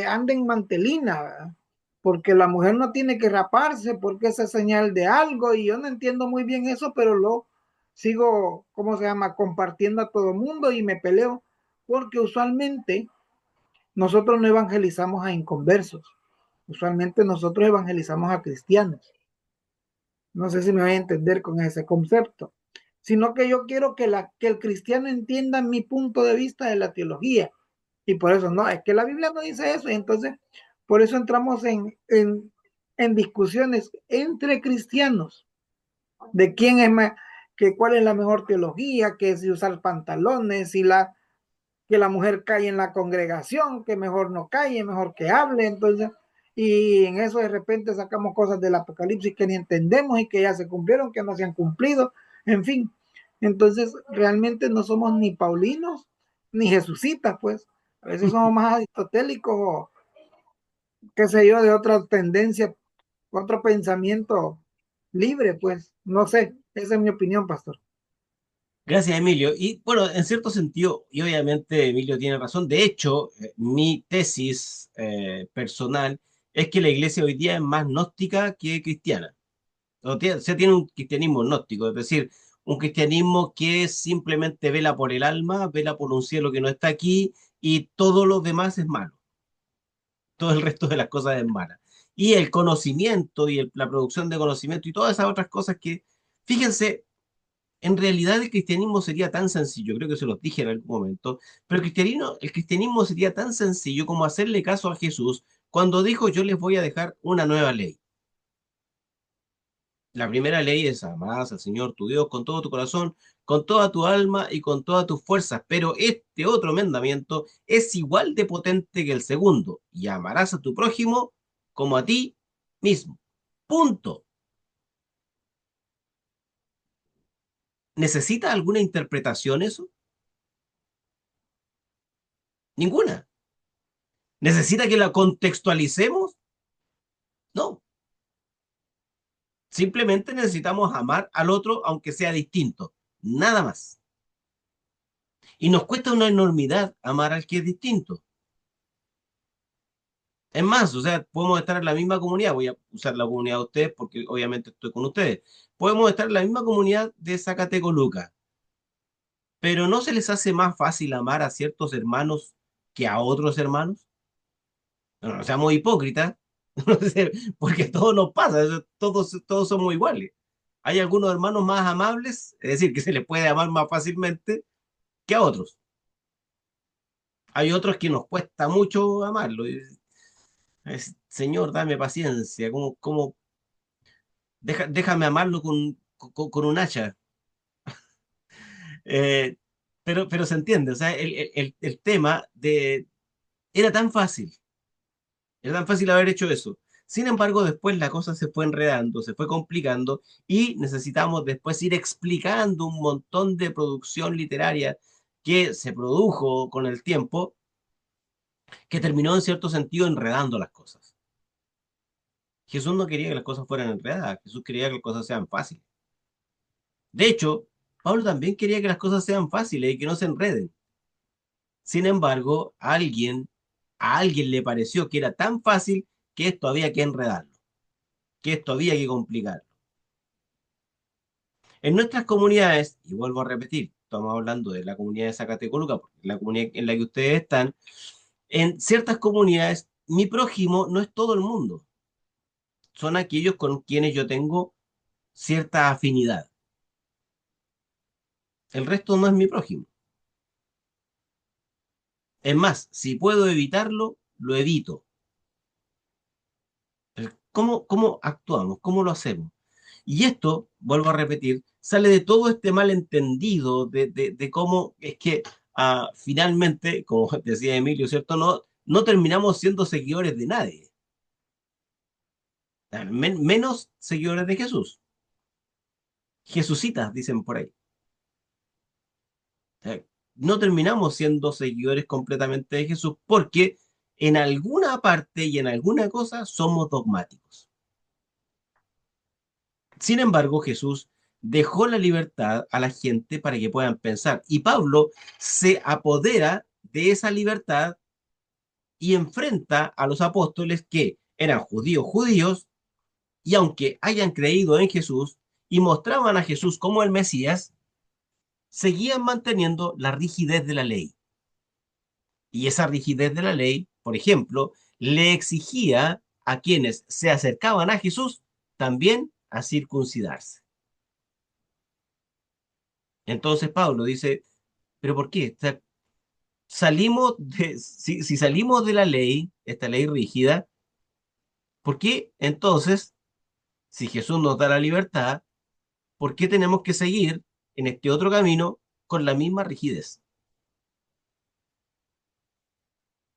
anden mantelina, ¿verdad? Porque la mujer no tiene que raparse, porque esa es señal de algo, y yo no entiendo muy bien eso, pero lo sigo, ¿cómo se llama?, compartiendo a todo mundo y me peleo, porque usualmente nosotros no evangelizamos a inconversos, usualmente nosotros evangelizamos a cristianos. No sé si me voy a entender con ese concepto, sino que yo quiero que el cristiano entienda mi punto de vista de la teología. Y por eso, no, es que la Biblia no dice eso. Y entonces, por eso entramos en discusiones entre cristianos de quién es más, que cuál es la mejor teología, que si usar pantalones, si que la mujer cae en la congregación, que mejor no calle, mejor que hable. Entonces, y en eso de repente sacamos cosas del Apocalipsis que ni entendemos y que ya se cumplieron, que no se han cumplido, en fin. Entonces, realmente no somos ni paulinos ni jesucitas, pues. A veces somos más aristotélicos o qué sé yo, de otra tendencia, otro pensamiento libre, pues. No sé, esa es mi opinión, pastor.
Gracias, Emilio. Y bueno, en cierto sentido, y obviamente Emilio tiene razón, de hecho, mi tesis personal es que la iglesia hoy día es más gnóstica que cristiana. Se tiene un cristianismo gnóstico, es decir, un cristianismo que simplemente vela por el alma, vela por un cielo que no está aquí y todo lo demás es malo. Todo el resto de las cosas es mala. Y el conocimiento y la producción de conocimiento y todas esas otras cosas que, fíjense, en realidad el cristianismo sería tan sencillo, creo que se los dije en algún momento, pero el cristianismo sería tan sencillo como hacerle caso a Jesús cuando dijo yo les voy a dejar una nueva ley. La primera ley es amarás al Señor tu Dios con todo tu corazón, con toda tu alma y con todas tus fuerzas. Pero este otro mandamiento es igual de potente que el segundo, y amarás a tu prójimo como a ti mismo. Punto. ¿Necesita alguna interpretación eso? Ninguna. ¿Necesita que la contextualicemos? No. Simplemente necesitamos amar al otro aunque sea distinto. Nada más. Y nos cuesta una enormidad amar al que es distinto. Es más, o sea, podemos estar en la misma comunidad, voy a usar la comunidad de ustedes porque obviamente estoy con ustedes. Podemos estar en la misma comunidad de Zacatecoluca, pero ¿no se les hace más fácil amar a ciertos hermanos que a otros hermanos? No, no seamos hipócritas, no sé, porque todo nos pasa, todos somos iguales. Hay algunos hermanos más amables, es decir, que se les puede amar más fácilmente que a otros. Hay otros que nos cuesta mucho amarlo. Señor, dame paciencia, ¿cómo déjame amarlo con un hacha. Eh, pero se entiende, o sea, el tema era tan fácil haber hecho eso. Sin embargo, después la cosa se fue enredando, se fue complicando y necesitamos después ir explicando un montón de producción literaria que se produjo con el tiempo, que terminó en cierto sentido enredando las cosas. Jesús no quería que las cosas fueran enredadas, Jesús quería que las cosas sean fáciles. De hecho, Pablo también quería que las cosas sean fáciles y que no se enreden. Sin embargo, a alguien le pareció que era tan fácil que esto había que enredarlo, que esto había que complicarlo. En nuestras comunidades, y vuelvo a repetir, estamos hablando de la comunidad de Zacatecoluca, porque es la comunidad en la que ustedes están, en ciertas comunidades, mi prójimo no es todo el mundo, son aquellos con quienes yo tengo cierta afinidad. El resto no es mi prójimo. Es más, si puedo evitarlo, lo evito. ¿Cómo actuamos? ¿Cómo lo hacemos? Y esto, vuelvo a repetir, sale de todo este malentendido de cómo es que finalmente, como decía Emilio, ¿cierto? No terminamos siendo seguidores de nadie, menos seguidores de Jesús. Jesucitas, dicen por ahí. O sea, no terminamos siendo seguidores completamente de Jesús porque en alguna parte y en alguna cosa somos dogmáticos. Sin embargo, Jesús dejó la libertad a la gente para que puedan pensar. Y Pablo se apodera de esa libertad y enfrenta a los apóstoles que eran judíos, y aunque hayan creído en Jesús y mostraban a Jesús como el Mesías, seguían manteniendo la rigidez de la ley. Y esa rigidez de la ley, por ejemplo, le exigía a quienes se acercaban a Jesús también a circuncidarse. Entonces Pablo dice, ¿pero por qué? O sea, si salimos de la ley, esta ley rígida, ¿por qué entonces, si Jesús nos da la libertad, por qué tenemos que seguir en este otro camino con la misma rigidez?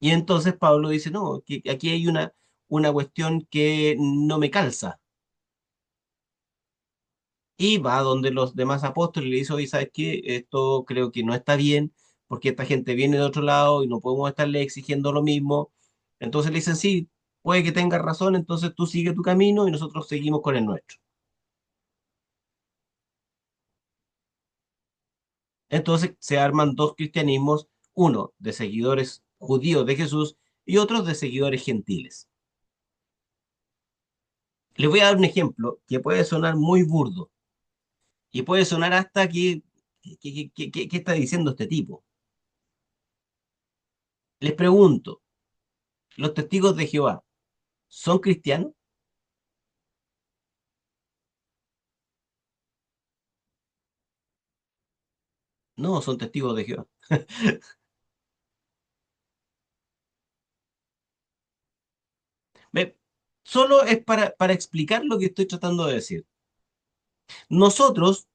Y entonces Pablo dice, no, que aquí hay una cuestión que no me calza. Y va donde los demás apóstoles y le dice, oye, ¿sabes qué? Esto creo que no está bien, porque esta gente viene de otro lado y no podemos estarle exigiendo lo mismo. Entonces le dicen, sí, puede que tengas razón, entonces tú sigue tu camino y nosotros seguimos con el nuestro. Entonces se arman dos cristianismos, uno de seguidores judíos de Jesús y otros de seguidores gentiles. Les voy a dar un ejemplo que puede sonar muy burdo y puede sonar hasta ¿qué está diciendo este tipo? Les pregunto, ¿los testigos de Jehová son cristianos? No, son testigos de Jehová. Ve, solo es para explicar lo que estoy tratando de decir. Nosotros,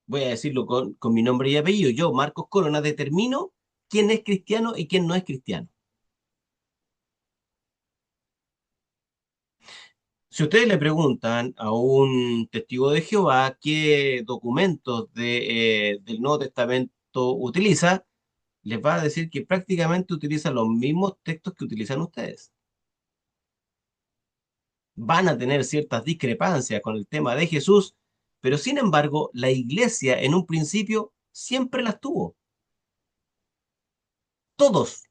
voy a decirlo con mi nombre y apellido, yo, Marcos Corona, determino quién es cristiano y quién no es cristiano. Si ustedes le preguntan a un testigo de Jehová qué documentos del Nuevo Testamento utiliza, les va a decir que prácticamente utiliza los mismos textos que utilizan ustedes. Van a tener ciertas discrepancias con el tema de Jesús, pero sin embargo, la iglesia en un principio siempre las tuvo. Todos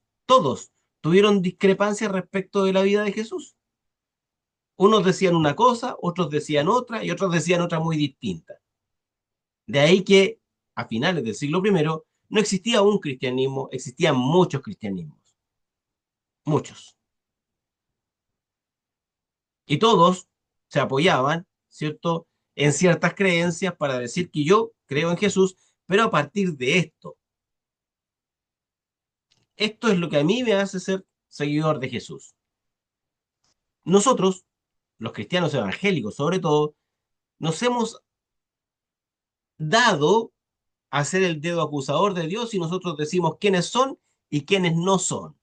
tuvieron discrepancias respecto de la vida de Jesús. Unos decían una cosa, otros decían otra y otros decían otra muy distinta. De ahí que a finales del siglo primero no existía un cristianismo, existían muchos cristianismos, muchos. Y todos se apoyaban, ¿cierto?, en ciertas creencias para decir que yo creo en Jesús, pero a partir de esto es lo que a mí me hace ser seguidor de Jesús. Nosotros, los cristianos evangélicos sobre todo, nos hemos dado a ser el dedo acusador de Dios y nosotros decimos quiénes son y quiénes no son.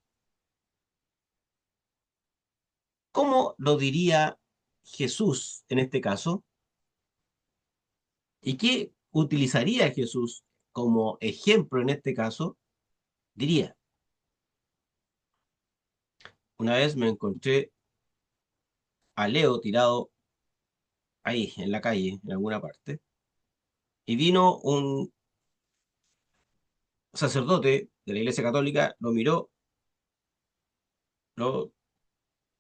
¿Cómo lo diría Jesús en este caso? ¿Y qué utilizaría Jesús como ejemplo en este caso? Diría, una vez me encontré a Leo tirado ahí, en la calle, en alguna parte, y vino un sacerdote de la Iglesia Católica, lo miró, lo,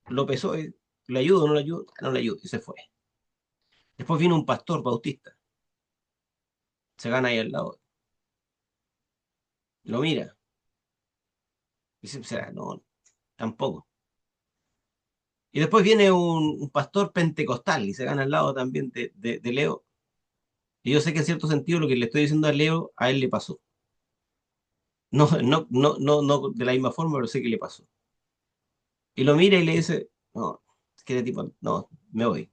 lo pesó, y, ¿le ayudo o no le ayudo? No le ayudo, y se fue. Después vino un pastor bautista, se gana ahí al lado, lo mira, y dice, o sea, no, tampoco. Y después viene un pastor pentecostal y se gana al lado también de Leo. Y yo sé que en cierto sentido lo que le estoy diciendo a Leo, a él le pasó. No de la misma forma, pero sé que le pasó. Y lo mira y le dice, no, es que de tipo, no, me voy.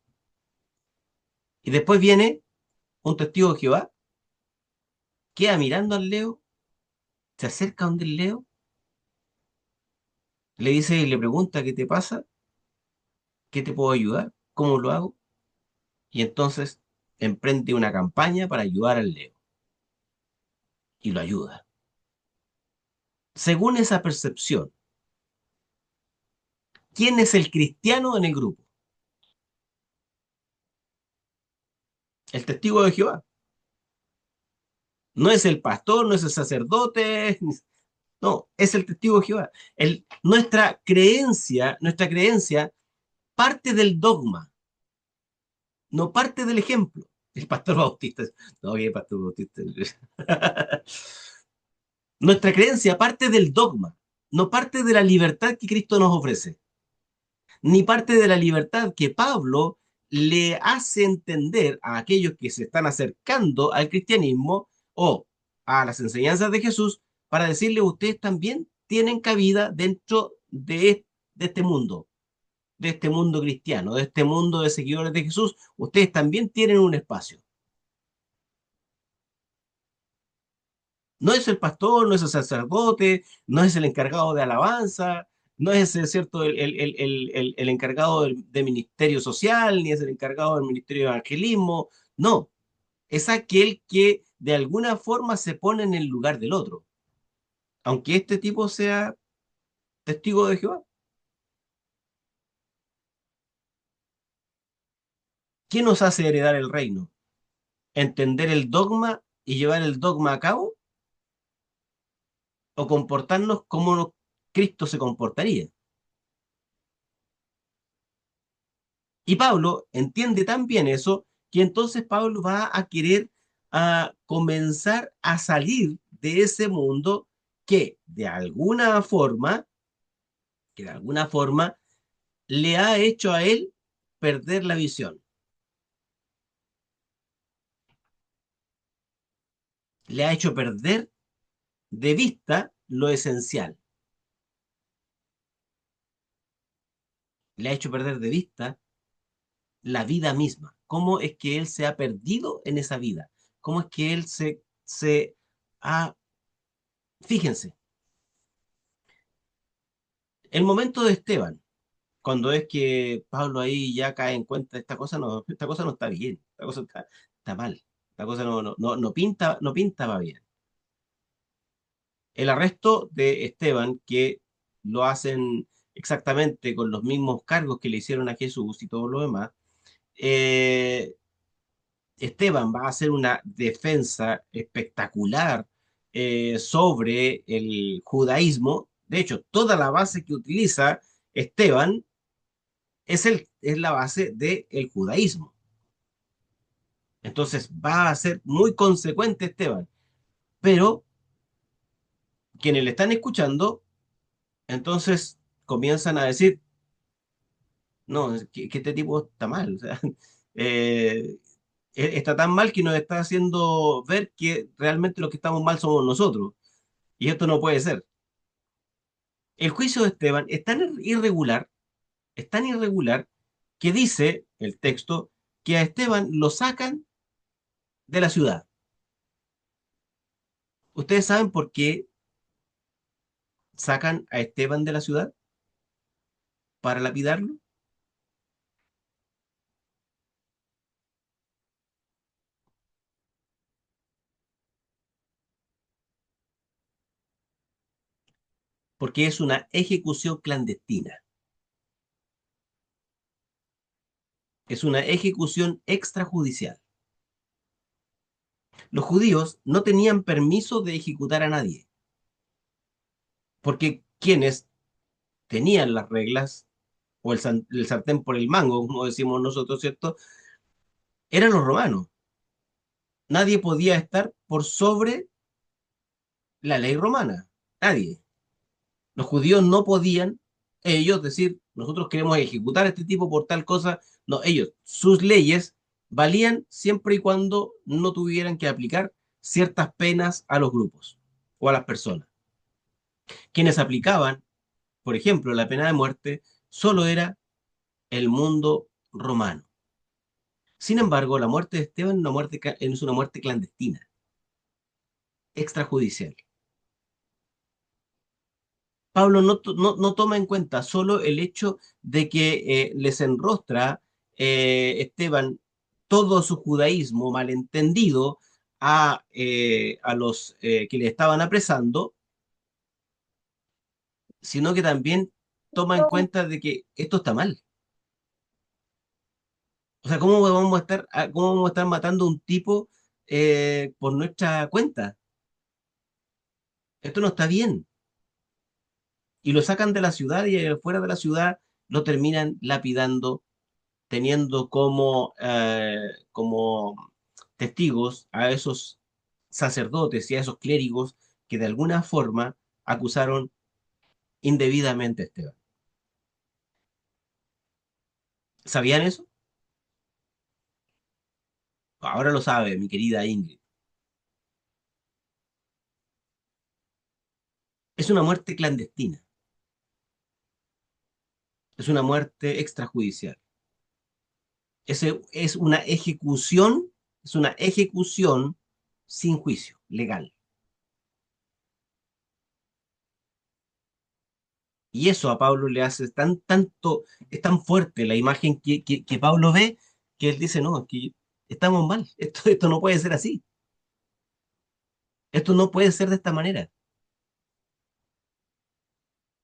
Y después viene un testigo de Jehová, queda mirando al Leo, se acerca donde el Leo, le dice y le pregunta qué te pasa, qué te puedo ayudar, cómo lo hago. Y entonces emprende una campaña para ayudar al Leo. Y lo ayuda. Según esa percepción, ¿quién es el cristiano en el grupo? El testigo de Jehová. No es el pastor, no es el sacerdote, no, es el testigo de Jehová. Nuestra creencia parte del dogma, no parte del ejemplo. El pastor bautista, no, que pastor bautista. Nuestra creencia parte del dogma, no parte de la libertad que Cristo nos ofrece, ni parte de la libertad que Pablo le hace entender a aquellos que se están acercando al cristianismo o a las enseñanzas de Jesús para decirle, ustedes también tienen cabida dentro de este mundo cristiano, de este mundo de seguidores de Jesús, ustedes también tienen un espacio. No es el pastor, no es el sacerdote, no es el encargado de alabanza, no es cierto el encargado de ministerio social, ni es el encargado del ministerio de evangelismo, no, es aquel que de alguna forma se pone en el lugar del otro, aunque este tipo sea testigo de Jehová. ¿Qué nos hace heredar el reino? ¿Entender el dogma y llevar el dogma a cabo? ¿O comportarnos como Cristo se comportaría? Y Pablo entiende tan bien eso que entonces Pablo va a querer comenzar a salir de ese mundo que que de alguna forma le ha hecho a él perder la visión, le ha hecho perder de vista lo esencial, le ha hecho perder de vista la vida misma. ¿Cómo es que él se ha perdido en esa vida? ¿Cómo es que él se ha... Fíjense, el momento de Esteban, cuando es que Pablo ahí ya cae en cuenta, esta cosa no está bien, esta cosa está mal, esta cosa no pintaba bien. El arresto de Esteban, que lo hacen exactamente con los mismos cargos que le hicieron a Jesús y todo lo demás, eh, Esteban va a hacer una defensa espectacular sobre el judaísmo. De hecho, toda la base que utiliza Esteban es la base del judaísmo. Entonces va a ser muy consecuente Esteban, pero quienes le están escuchando, entonces comienzan a decir, no, es que este tipo está mal, o sea, eh, está tan mal que nos está haciendo ver que realmente los que estamos mal somos nosotros, y esto no puede ser. El juicio de Esteban es tan irregular, que dice el texto que a Esteban lo sacan de la ciudad. ¿Ustedes saben por qué sacan a Esteban de la ciudad para lapidarlo? Porque es una ejecución clandestina, es una ejecución extrajudicial. Los judíos no tenían permiso de ejecutar a nadie, porque quienes tenían las reglas o el sartén por el mango, como decimos nosotros, ¿cierto? Eran los romanos. Nadie podía estar por sobre la ley romana, nadie. Los judíos no podían, ellos decir, nosotros queremos ejecutar a este tipo por tal cosa. No, ellos, sus leyes valían siempre y cuando no tuvieran que aplicar ciertas penas a los grupos o a las personas. Quienes aplicaban, por ejemplo, la pena de muerte, solo era el mundo romano. Sin embargo, la muerte de Esteban es una muerte clandestina, extrajudicial. Pablo no toma en cuenta solo el hecho de que les enrostra Esteban todo su judaísmo malentendido a los que le estaban apresando, sino que también toma en cuenta de que esto está mal. O sea, cómo vamos a estar matando a un tipo por nuestra cuenta? Esto no está bien. Y lo sacan de la ciudad y fuera de la ciudad lo terminan lapidando, teniendo como testigos a esos sacerdotes y a esos clérigos que de alguna forma acusaron indebidamente a Esteban. ¿Sabían eso? Ahora lo sabe, mi querida Ingrid. Es una muerte clandestina, es una muerte extrajudicial. Es una ejecución, es una ejecución sin juicio legal. Y eso a Pablo le hace tanto, es tan fuerte la imagen que Pablo ve, que él dice, no, es que estamos mal, esto no puede ser así, esto no puede ser de esta manera.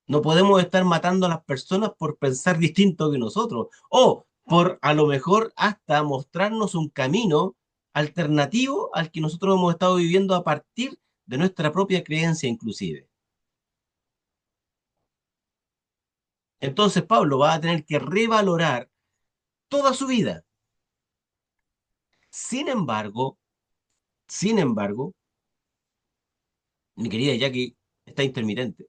No podemos estar matando a las personas por pensar distinto que nosotros, o por a lo mejor hasta mostrarnos un camino alternativo al que nosotros hemos estado viviendo a partir de nuestra propia creencia inclusive. Entonces Pablo va a tener que revalorar toda su vida. Sin embargo, sin embargo, mi querida Jackie está intermitente.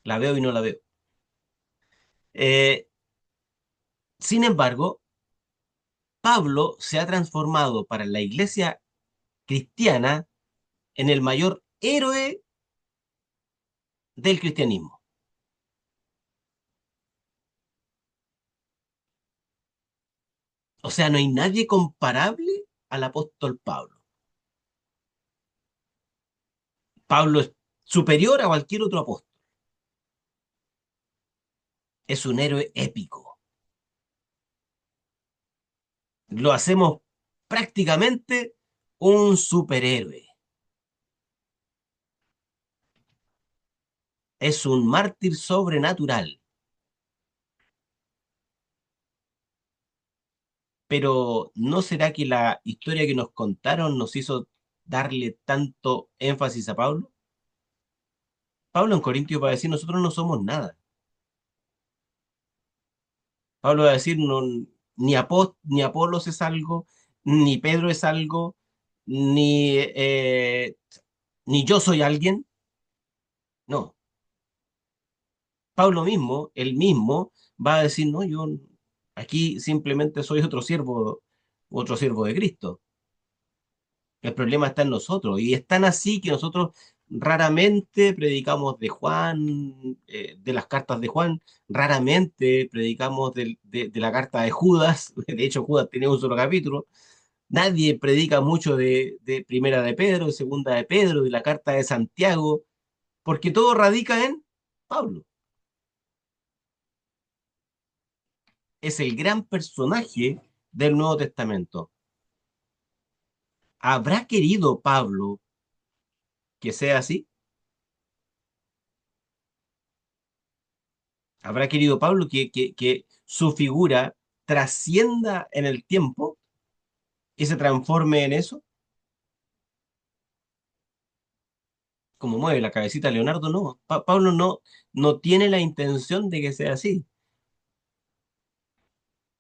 La veo y no la veo. Eh, Sin embargo, Pablo se ha transformado para la iglesia cristiana en el mayor héroe del cristianismo. O sea, no hay nadie comparable al apóstol Pablo. Pablo es superior a cualquier otro apóstol. Es un héroe épico. Lo hacemos prácticamente un superhéroe. Es un mártir sobrenatural. Pero ¿no será que la historia que nos contaron nos hizo darle tanto énfasis a Pablo? Pablo en Corintios va a decir, nosotros no somos nada. Pablo va a decir, no, ni Apolos es algo, ni Pedro es algo, ni, ni yo soy alguien. No, Pablo mismo, él mismo, va a decir, no, yo aquí simplemente soy otro siervo de Cristo. El problema está en nosotros y es tan así que nosotros raramente predicamos de Juan, de las cartas de Juan, raramente predicamos de la carta de Judas, de hecho Judas tenía un solo capítulo, nadie predica mucho de primera de Pedro, de segunda de Pedro, de la carta de Santiago, porque todo radica en Pablo. Es el gran personaje del Nuevo Testamento. ¿Habrá querido Pablo que sea así? ¿Habrá querido Pablo que su figura trascienda en el tiempo y se transforme en eso? Como mueve la cabecita Leonardo, no. Pablo no tiene la intención de que sea así.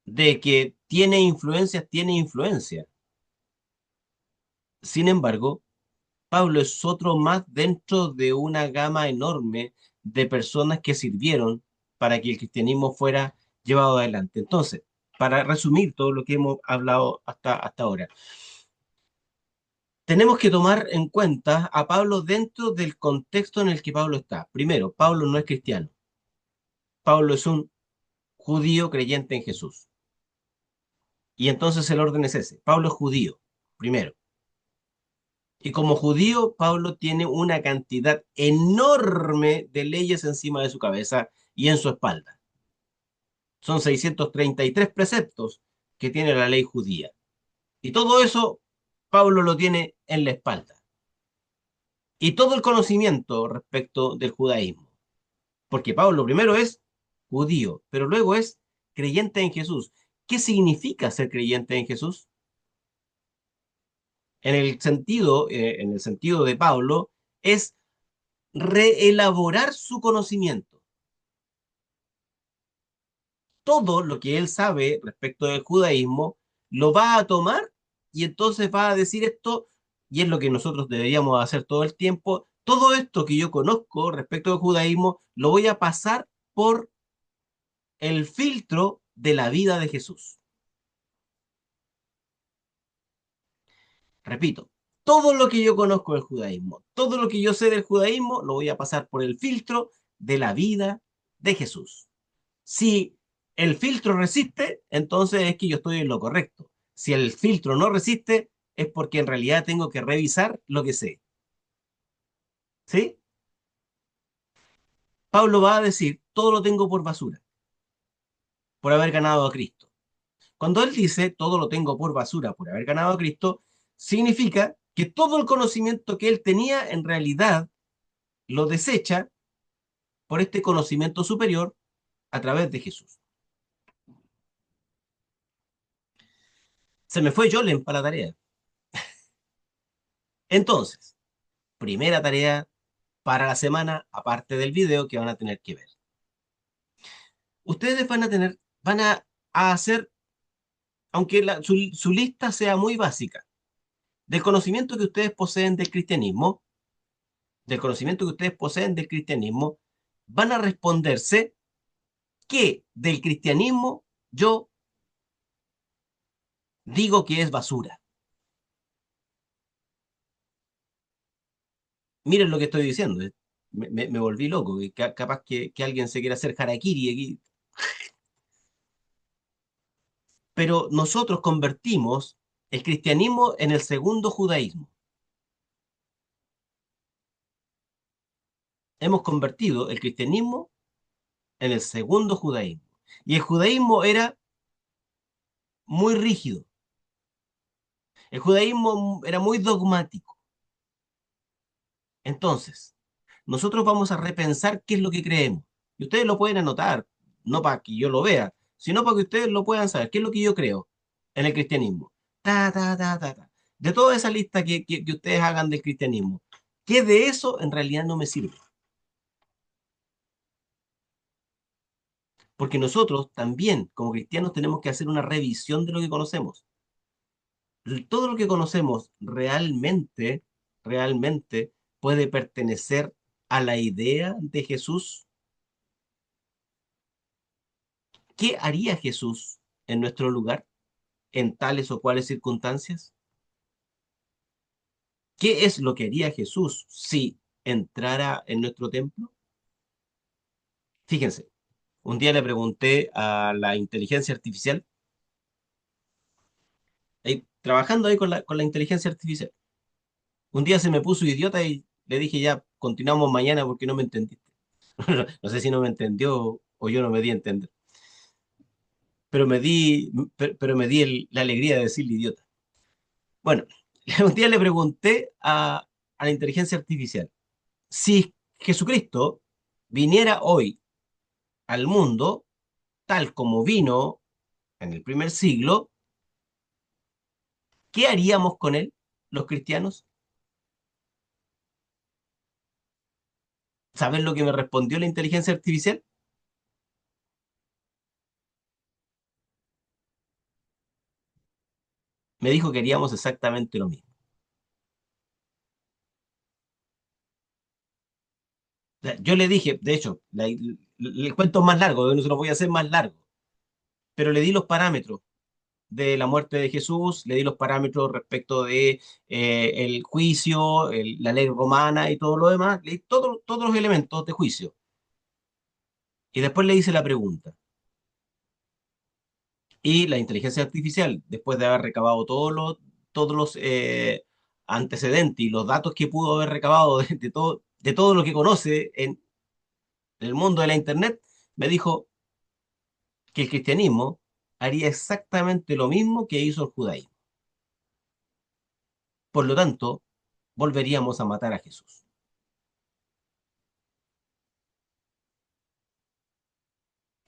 De que tiene influencias, tiene influencia. Sin embargo, Pablo es otro más dentro de una gama enorme de personas que sirvieron para que el cristianismo fuera llevado adelante. Entonces, para resumir todo lo que hemos hablado hasta ahora, tenemos que tomar en cuenta a Pablo dentro del contexto en el que Pablo está. Primero, Pablo no es cristiano. Pablo es un judío creyente en Jesús. Y entonces el orden es ese. Pablo es judío, primero. Y como judío, Pablo tiene una cantidad enorme de leyes encima de su cabeza y en su espalda. Son 633 preceptos que tiene la ley judía. Y todo eso, Pablo lo tiene en la espalda. Y todo el conocimiento respecto del judaísmo. Porque Pablo primero es judío, pero luego es creyente en Jesús. ¿Qué significa ser creyente en Jesús? En el sentido de Pablo, es reelaborar su conocimiento. Todo lo que él sabe respecto del judaísmo lo va a tomar y entonces va a decir esto, y es lo que nosotros deberíamos hacer todo el tiempo. Todo esto que yo conozco respecto del judaísmo lo voy a pasar por el filtro de la vida de Jesús. Repito, todo lo que yo conozco del judaísmo, todo lo que yo sé del judaísmo, lo voy a pasar por el filtro de la vida de Jesús. Si el filtro resiste, entonces es que yo estoy en lo correcto. Si el filtro no resiste, es porque en realidad tengo que revisar lo que sé. ¿Sí? Pablo va a decir, todo lo tengo por basura, por haber ganado a Cristo. Cuando él dice, todo lo tengo por basura, por haber ganado a Cristo, significa que todo el conocimiento que él tenía en realidad lo desecha por este conocimiento superior a través de Jesús. Se me fue Jolen para la tarea. Entonces, primera tarea para la semana, aparte del video que van a tener que ver. Ustedes van a hacer aunque su lista sea muy básica, del conocimiento que ustedes poseen del cristianismo, van a responderse que del cristianismo yo digo que es basura. Miren lo que estoy diciendo. Me volví loco. Capaz que alguien se quiera hacer harakiri aquí. Pero nosotros convertimos el cristianismo en el segundo judaísmo. Hemos convertido el cristianismo en el segundo judaísmo. Y el judaísmo era muy rígido. El judaísmo era muy dogmático. Entonces, nosotros vamos a repensar qué es lo que creemos. Y ustedes lo pueden anotar, no para que yo lo vea, sino para que ustedes lo puedan saber. ¿Qué es lo que yo creo en el cristianismo? Ta, ta, ta, ta, ta. De toda esa lista que ustedes hagan del cristianismo, ¿qué de eso en realidad no me sirve? Porque nosotros también, como cristianos, tenemos que hacer una revisión de lo que conocemos. Todo lo que conocemos realmente puede pertenecer a la idea de Jesús. ¿Qué haría Jesús en nuestro lugar en tales o cuales circunstancias? ¿Qué es lo que haría Jesús si entrara en nuestro templo? Fíjense, un día le pregunté a la inteligencia artificial, trabajando ahí con la inteligencia artificial, un día se me puso idiota y le dije, ya, continuamos mañana porque no me entendiste. No sé si no me entendió o yo no me di a entender, pero me di la alegría de decirle idiota. Bueno, un día le pregunté a la inteligencia artificial, si Jesucristo viniera hoy al mundo, tal como vino en el primer siglo, ¿qué haríamos con él, los cristianos? ¿Saben lo que me respondió la inteligencia artificial? Me dijo que haríamos exactamente lo mismo. O sea, yo le dije, de hecho, el cuento es más largo, no se lo voy a hacer más largo, pero le di los parámetros de la muerte de Jesús, le di los parámetros respecto de el juicio, la ley romana y todo lo demás, le di todos los elementos de juicio. Y después le hice la pregunta. Y la inteligencia artificial, después de haber recabado todos los antecedentes y los datos que pudo haber recabado de todo lo que conoce en el mundo de la Internet, me dijo que el cristianismo haría exactamente lo mismo que hizo el judaísmo. Por lo tanto, volveríamos a matar a Jesús.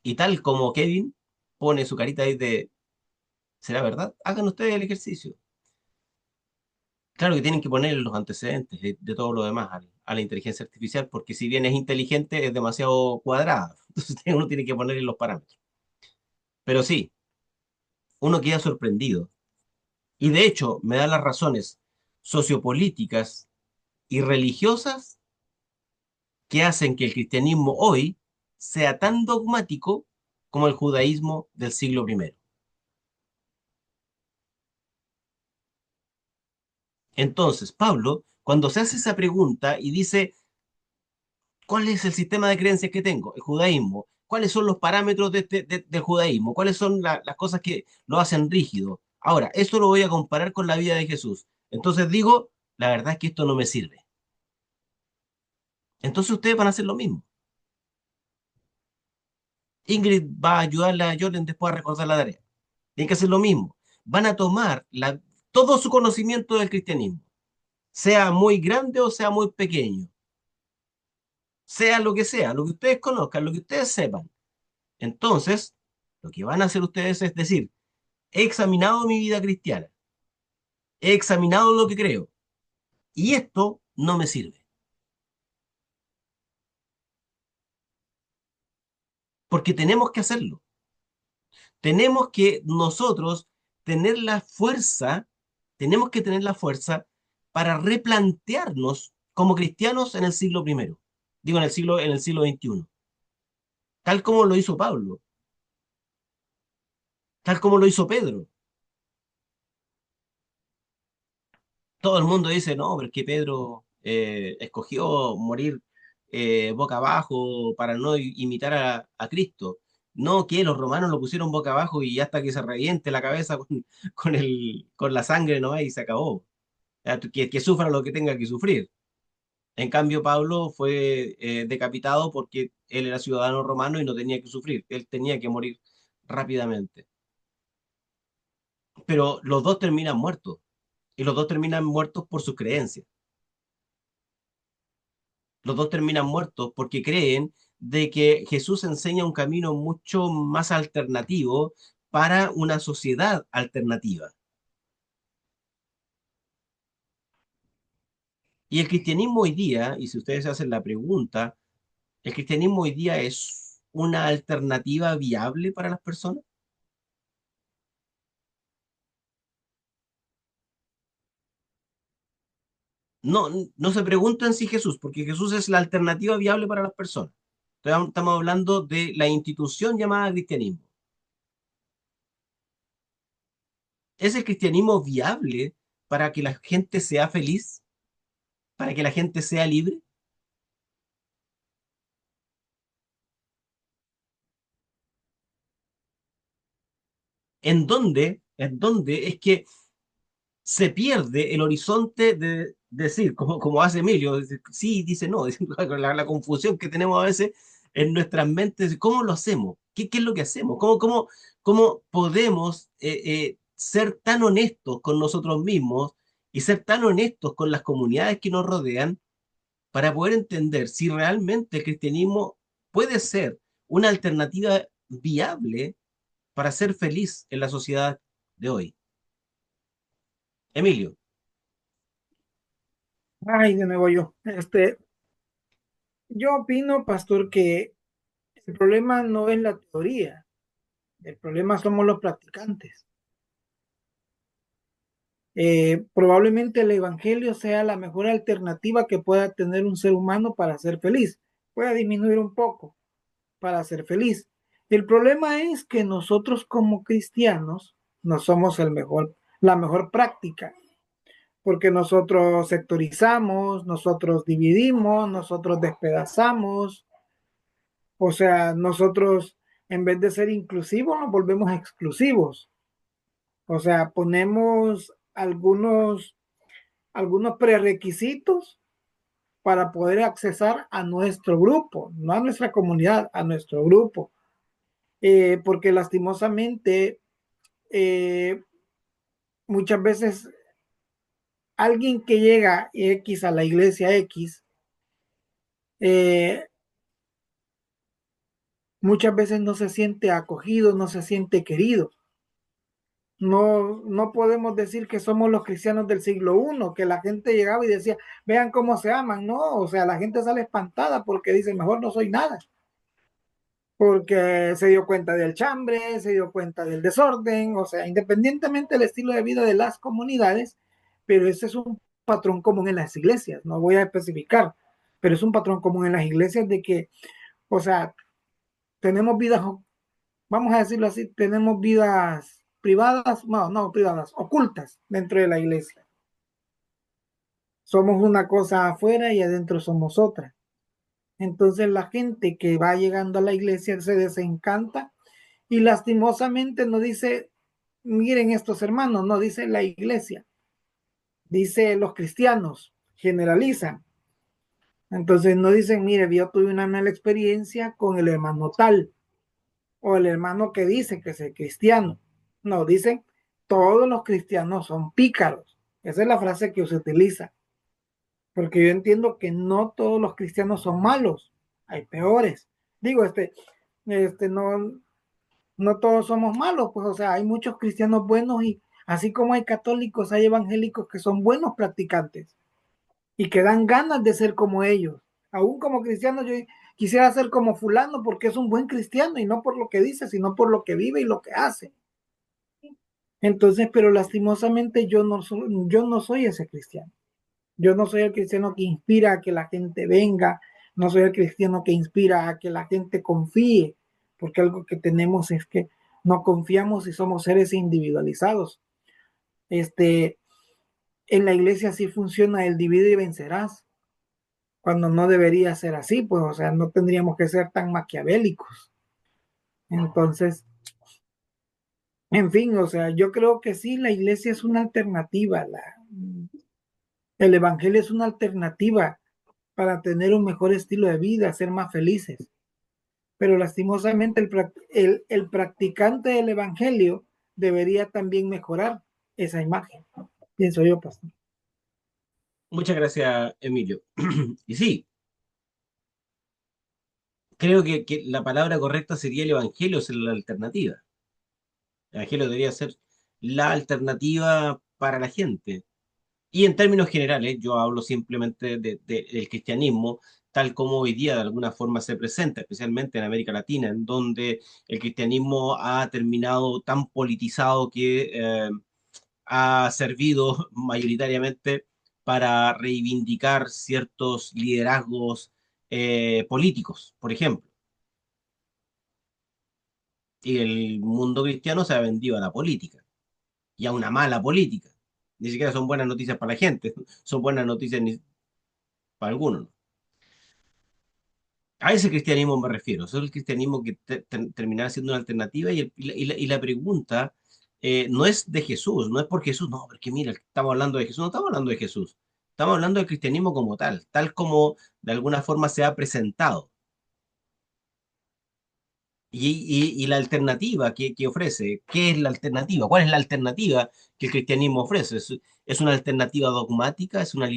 Y tal como Kevin pone su carita ahí de, ¿será verdad? Hagan ustedes el ejercicio. Claro que tienen que poner los antecedentes de todo lo demás a la inteligencia artificial, porque si bien es inteligente, es demasiado cuadrada. Entonces uno tiene que ponerle los parámetros. Pero sí, uno queda sorprendido. Y de hecho, me da las razones sociopolíticas y religiosas que hacen que el cristianismo hoy sea tan dogmático como el judaísmo del siglo primero. Entonces, Pablo, cuando se hace esa pregunta y dice, ¿cuál es el sistema de creencias que tengo? El judaísmo. ¿Cuáles son los parámetros del judaísmo? ¿Cuáles son las cosas que lo hacen rígido? Ahora, esto lo voy a comparar con la vida de Jesús. Entonces digo, la verdad es que esto no me sirve. Entonces ustedes van a hacer lo mismo. Ingrid va a ayudarle a Jordan después a recordar la tarea. Tienen que hacer lo mismo. Van a tomar todo su conocimiento del cristianismo, sea muy grande o sea muy pequeño, sea, lo que ustedes conozcan, lo que ustedes sepan. Entonces, lo que van a hacer ustedes es decir, he examinado mi vida cristiana, he examinado lo que creo, y esto no me sirve, porque tenemos que hacerlo. Tenemos que nosotros tener la fuerza, tenemos que tener la fuerza para replantearnos como cristianos en el siglo primero, digo en el siglo XXI, tal como lo hizo Pablo, tal como lo hizo Pedro. Todo el mundo dice, no, pero es que Pedro escogió morir boca abajo para no imitar a Cristo. No, que los romanos lo pusieron boca abajo y hasta que se reviente la cabeza con la sangre nomás y se acabó. Ya, que sufra lo que tenga que sufrir. En cambio, Pablo fue decapitado porque él era ciudadano romano y no tenía que sufrir. Él tenía que morir rápidamente. Pero los dos terminan muertos. Y los dos terminan muertos por sus creencias. Los dos terminan muertos porque creen de que Jesús enseña un camino mucho más alternativo para una sociedad alternativa. Y el cristianismo hoy día, y si ustedes se hacen la pregunta, ¿el cristianismo hoy día es una alternativa viable para las personas? No, no se preguntan si Jesús, porque Jesús es la alternativa viable para las personas. Estamos hablando de la institución llamada cristianismo. ¿Es el cristianismo viable para que la gente sea feliz? ¿Para que la gente sea libre? En dónde es que se pierde el horizonte de decir, como hace Emilio, sí, dice no, la confusión que tenemos a veces en nuestras mentes, ¿cómo lo hacemos? ¿Qué es lo que hacemos? ¿Cómo podemos ser tan honestos con nosotros mismos y ser tan honestos con las comunidades que nos rodean para poder entender si realmente el cristianismo puede ser una alternativa viable para ser feliz en la sociedad de hoy? Emilio.
Ay, de nuevo yo. Yo opino, pastor, que el problema no es la teoría, el problema somos los practicantes. Probablemente el evangelio sea la mejor alternativa que pueda tener un ser humano para ser feliz. Puede disminuir un poco para ser feliz. El problema es que nosotros como cristianos no somos la mejor práctica, porque nosotros sectorizamos, nosotros dividimos, nosotros despedazamos, o sea, nosotros en vez de ser inclusivos nos volvemos exclusivos. O sea, ponemos algunos prerequisitos para poder accesar a nuestro grupo, no a nuestra comunidad, a nuestro grupo. Porque lastimosamente eh, muchas veces alguien que llega X a la iglesia X, eh, muchas veces no se siente acogido, no se siente querido. No, no podemos decir que somos los cristianos del siglo I, que la gente llegaba y decía, vean cómo se aman. No, o sea, la gente sale espantada porque dice, mejor no soy nada. Porque se dio cuenta del chambre, se dio cuenta del desorden, o sea, independientemente del estilo de vida de las comunidades, pero ese es un patrón común en las iglesias, no voy a especificar, pero es un patrón común en las iglesias de que, o sea, tenemos vidas, vamos a decirlo así, tenemos vidas privadas, no privadas, ocultas dentro de la iglesia. Somos una cosa afuera y adentro somos otra. Entonces la gente que va llegando a la iglesia se desencanta y lastimosamente no dice, miren estos hermanos, no dice la iglesia, dice los cristianos, generalizan. Entonces no dicen, mire, yo tuve una mala experiencia con el hermano tal o el hermano que dice que es el cristiano. No, dicen, todos los cristianos son pícaros. Esa es la frase que se utiliza. Porque yo entiendo que no todos los cristianos son malos, hay peores. Digo, no, no todos somos malos, pues, o sea, hay muchos cristianos buenos y así como hay católicos, hay evangélicos que son buenos practicantes y que dan ganas de ser como ellos. Aún como cristiano, yo quisiera ser como fulano porque es un buen cristiano y no por lo que dice, sino por lo que vive y lo que hace. Entonces, pero lastimosamente yo no soy ese cristiano. Yo no soy el cristiano que inspira a que la gente venga, no soy el cristiano que inspira a que la gente confíe, porque algo que tenemos es que no confiamos y somos seres individualizados. Este, en la iglesia sí funciona el divide y vencerás, cuando no debería ser así, pues, o sea, no tendríamos que ser tan maquiavélicos. Entonces, en fin, o sea, yo creo que sí, la iglesia es una alternativa, el evangelio es una alternativa para tener un mejor estilo de vida, ser más felices. Pero lastimosamente el practicante del evangelio debería también mejorar esa imagen, pienso yo, pastor.
Muchas gracias, Emilio. Y sí, creo que la palabra correcta sería el evangelio, ser la alternativa. El evangelio debería ser la alternativa para la gente. Y en términos generales, yo hablo simplemente del cristianismo, tal como hoy día de alguna forma se presenta, especialmente en América Latina, en donde el cristianismo ha terminado tan politizado que ha servido mayoritariamente para reivindicar ciertos liderazgos políticos, por ejemplo. Y el mundo cristiano se ha vendido a la política y a una mala política. Ni siquiera son buenas noticias para la gente, son buenas noticias para algunos, ¿no? A ese cristianismo me refiero, es el cristianismo que terminará siendo una alternativa y la pregunta no es de Jesús, no es por Jesús, no, porque mira, estamos hablando de Jesús, no estamos hablando de Jesús, estamos hablando del cristianismo como tal como de alguna forma se ha presentado. Y la alternativa que ofrece, ¿qué es la alternativa? ¿Cuál es la alternativa que el cristianismo ofrece? Es una alternativa dogmática? ¿Es una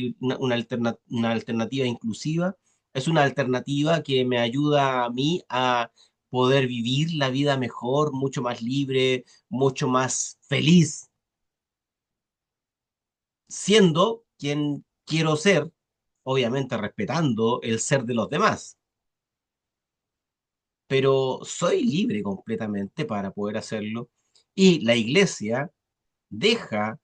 alternativa inclusiva? ¿Es una alternativa que me ayuda a mí a poder vivir la vida mejor, mucho más libre, mucho más feliz, siendo quien quiero ser, obviamente respetando el ser de los demás? Pero soy libre completamente para poder hacerlo. Y la iglesia deja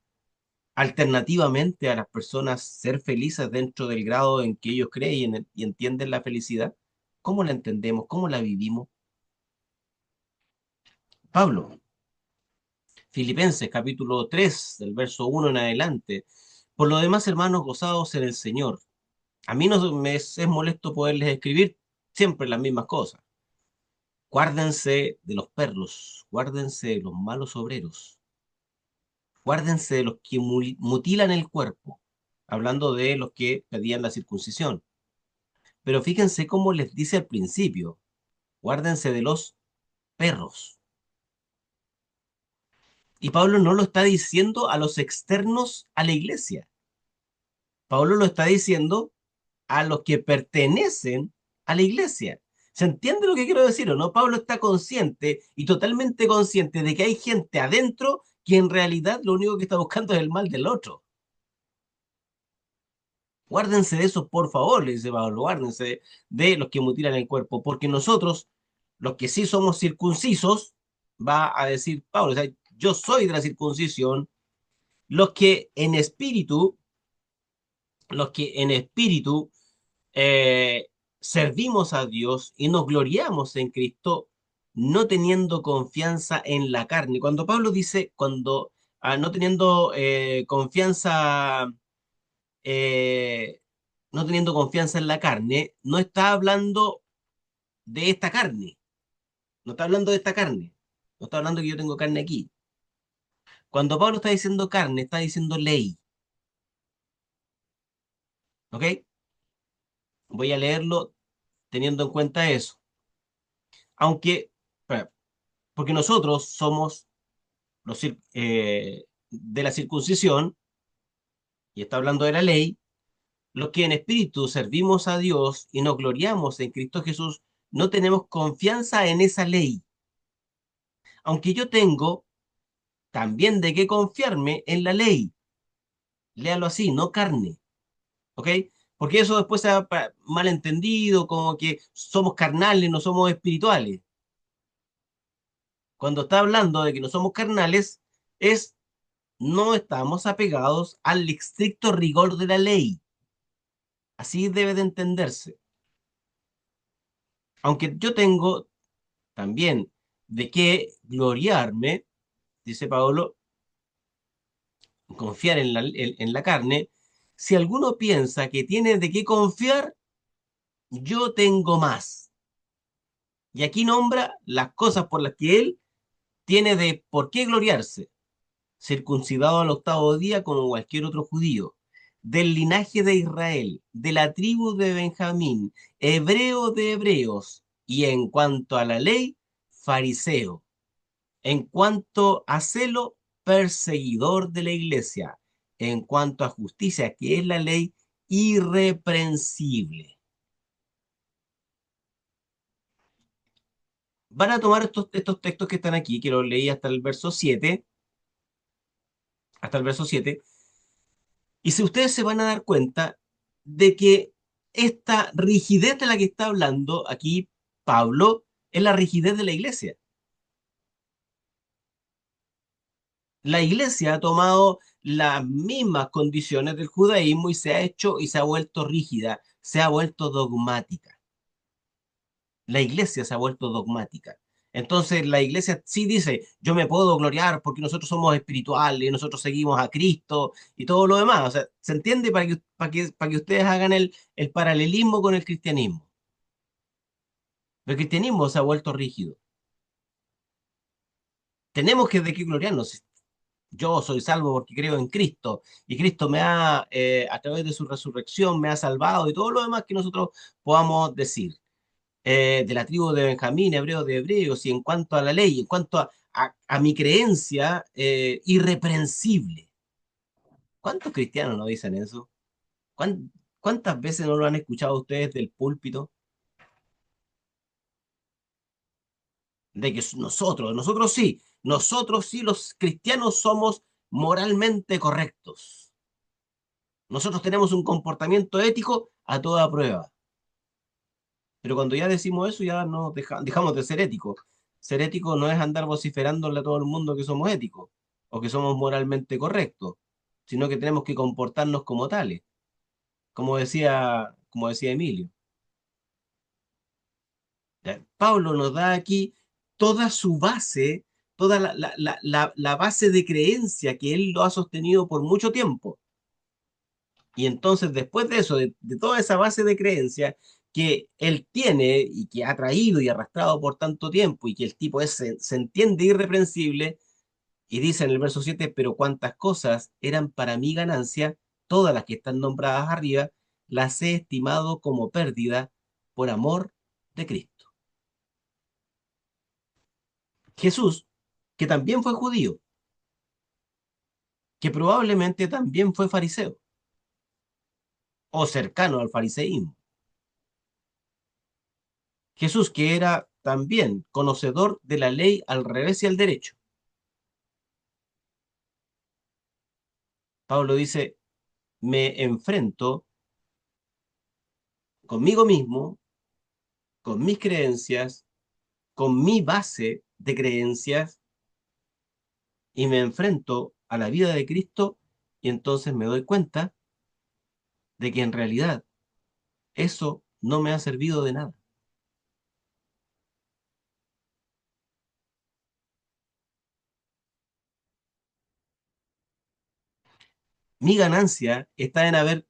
alternativamente a las personas ser felices dentro del grado en que ellos creen y entienden la felicidad. ¿Cómo la entendemos? ¿Cómo la vivimos? Pablo, Filipenses capítulo 3 del verso 1 en adelante. Por lo demás, hermanos, gozados en el Señor. A mí no me es molesto poderles escribir siempre las mismas cosas. Guárdense de los perros, guárdense de los malos obreros, guárdense de los que mutilan el cuerpo, hablando de los que pedían la circuncisión. Pero fíjense cómo les dice al principio, guárdense de los perros. Y Pablo no lo está diciendo a los externos a la iglesia. Pablo lo está diciendo a los que pertenecen a la iglesia. ¿Se entiende lo que quiero decir o no? Pablo está consciente y totalmente consciente de que hay gente adentro que en realidad lo único que está buscando es el mal del otro. Guárdense de eso, por favor, le dice Pablo, guárdense de los que mutilan el cuerpo, porque nosotros, los que sí somos circuncisos, va a decir Pablo, o sea, yo soy de la circuncisión, los que en espíritu, los que en espíritu eh, servimos a Dios y nos gloriamos en Cristo, no teniendo confianza en la carne. Cuando Pablo dice, cuando no teniendo confianza, eh, no teniendo confianza en la carne, no está hablando de esta carne, no está hablando de esta carne, no está hablando que yo tengo carne aquí. Cuando Pablo está diciendo carne, está diciendo ley, ¿ok? Voy a leerlo teniendo en cuenta eso. Aunque, porque nosotros somos de la circuncisión, y está hablando de la ley, los que en espíritu servimos a Dios y nos gloriamos en Cristo Jesús, no tenemos confianza en esa ley. Aunque yo tengo también de qué confiarme en la ley. Léalo así, no carne. ¿Ok? Porque eso después se ha malentendido, como que somos carnales, no somos espirituales. Cuando está hablando de que no somos carnales, es no estamos apegados al estricto rigor de la ley. Así debe de entenderse. Aunque yo tengo también de qué gloriarme, dice Pablo, confiar en la carne, si alguno piensa que tiene de qué confiar, yo tengo más. Y aquí nombra las cosas por las que él tiene de por qué gloriarse. Circuncidado al octavo día como cualquier otro judío, del linaje de Israel, de la tribu de Benjamín, hebreo de hebreos, y en cuanto a la ley, fariseo. En cuanto a celo, perseguidor de la iglesia. En cuanto a justicia, que es la ley, irreprensible. Van a tomar estos textos que están aquí, que los leí hasta el verso 7, y si ustedes se van a dar cuenta de que esta rigidez de la que está hablando aquí Pablo es la rigidez de la iglesia. La iglesia ha tomado las mismas condiciones del judaísmo y se ha hecho y se ha vuelto rígida, se ha vuelto dogmática. La iglesia se ha vuelto dogmática. Entonces la iglesia sí dice, yo me puedo gloriar porque nosotros somos espirituales, nosotros seguimos a Cristo y todo lo demás. O sea, ¿se entiende? Para que ustedes hagan el paralelismo con el cristianismo. El cristianismo se ha vuelto rígido. Tenemos que de qué gloriarnos. Yo soy salvo porque creo en Cristo y Cristo me ha, a través de su resurrección, me ha salvado y todo lo demás que nosotros podamos decir. De la tribu de Benjamín, hebreo de hebreos, y en cuanto a la ley, en cuanto a mi creencia, irreprensible. ¿Cuántos cristianos no dicen eso? ¿Cuántas veces no lo han escuchado ustedes del púlpito? De que nosotros sí, los cristianos somos moralmente correctos. Nosotros tenemos un comportamiento ético a toda prueba. Pero cuando ya decimos eso, ya dejamos de ser éticos. Ser ético no es andar vociferándole a todo el mundo que somos éticos o que somos moralmente correctos, sino que tenemos que comportarnos como tales, como decía Emilio. Ya, Pablo nos da aquí toda su base, toda la base de creencia que él lo ha sostenido por mucho tiempo. Y entonces, después de eso, de toda esa base de creencia que él tiene y que ha traído y arrastrado por tanto tiempo y que el tipo se entiende irreprensible, y dice en el verso 7 pero cuantas cosas eran para mi ganancia, todas las que están nombradas arriba, las he estimado como pérdida por amor de Cristo. Jesús, que también fue judío, que probablemente también fue fariseo o cercano al fariseísmo. Jesús, que era también conocedor de la ley al revés y al derecho. Pablo dice, me enfrento conmigo mismo, con mis creencias, con mi base de creencias, y me enfrento a la vida de Cristo, y entonces me doy cuenta de que en realidad eso no me ha servido de nada. Mi ganancia está en haber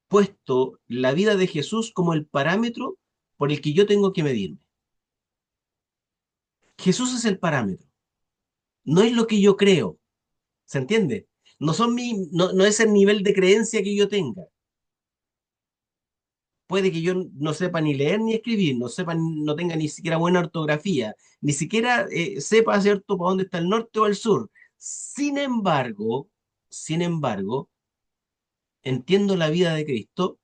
puesto la vida de Jesús como el parámetro por el que yo tengo que medirme. Jesús es el parámetro, no es lo que yo creo, ¿se entiende? No es el nivel de creencia que yo tenga. Puede que yo no sepa ni leer ni escribir, no tenga ni siquiera buena ortografía, ni siquiera sepa, ¿cierto?, para dónde está el norte o el sur. Sin embargo, entiendo la vida de Cristo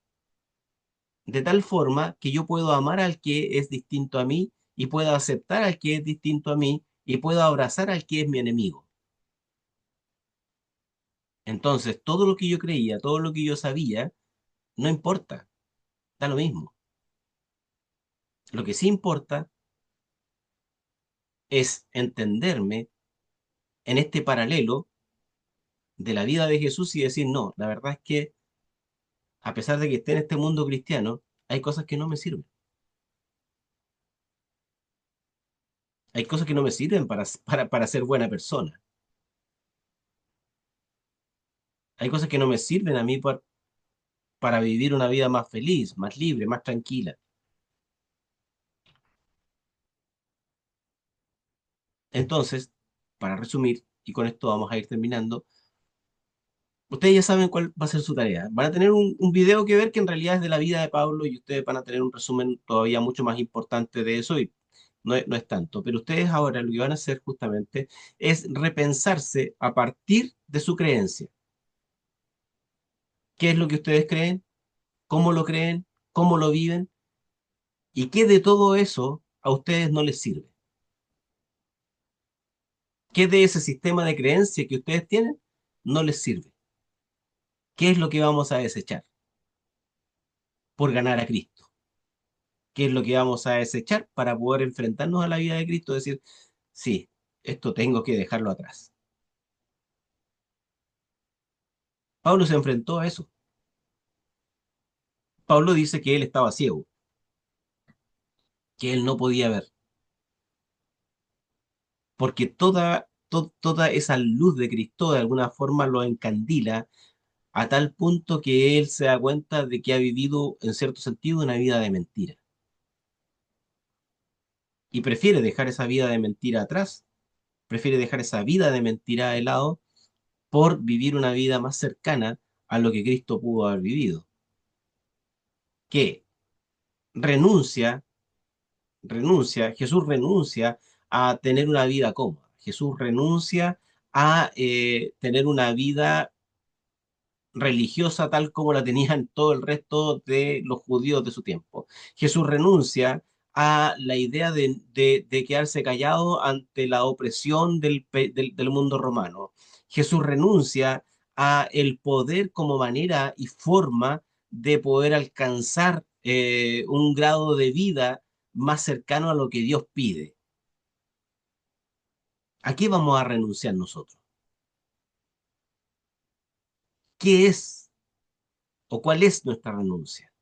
de tal forma que yo puedo amar al que es distinto a mí y puedo aceptar al que es distinto a mí y puedo abrazar al que es mi enemigo. Entonces, todo lo que yo creía, todo lo que yo sabía, no importa, da lo mismo. Lo que sí importa es entenderme en este paralelo de la vida de Jesús y decir, no, la verdad es que a pesar de que esté en este mundo cristiano, hay cosas que no me sirven. Hay cosas que no me sirven para ser buena persona. Hay cosas que no me sirven a mí para vivir una vida más feliz, más libre, más tranquila. Entonces, para resumir, y con esto vamos a ir terminando, ustedes ya saben cuál va a ser su tarea. Van a tener un video que ver que en realidad es de la vida de Pablo y ustedes van a tener un resumen todavía mucho más importante de eso y no es tanto. Pero ustedes ahora lo que van a hacer justamente es repensarse a partir de su creencia. ¿Qué es lo que ustedes creen? ¿Cómo lo creen? ¿Cómo lo viven? ¿Y qué de todo eso a ustedes no les sirve? ¿Qué de ese sistema de creencia que ustedes tienen no les sirve? ¿Qué es lo que vamos a desechar por ganar a Cristo? ¿Qué es lo que vamos a desechar para poder enfrentarnos a la vida de Cristo? Decir, sí, esto tengo que dejarlo atrás. Pablo se enfrentó a eso. Pablo dice que él estaba ciego, que él no podía ver, porque toda esa luz de Cristo de alguna forma lo encandila a tal punto que él se da cuenta de que ha vivido, en cierto sentido, una vida de mentira. Y prefiere dejar esa vida de mentira atrás, prefiere dejar esa vida de mentira de lado por vivir una vida más cercana a lo que Cristo pudo haber vivido, que renuncia, Jesús renuncia a tener una vida cómoda, Jesús renuncia a tener una vida religiosa tal como la tenían todo el resto de los judíos de su tiempo. Jesús renuncia a la idea de quedarse callado ante la opresión del mundo romano. Jesús renuncia a el poder como manera y forma de poder alcanzar un grado de vida más cercano a lo que Dios pide. ¿A qué vamos a renunciar nosotros? ¿Qué es o cuál es nuestra renuncia?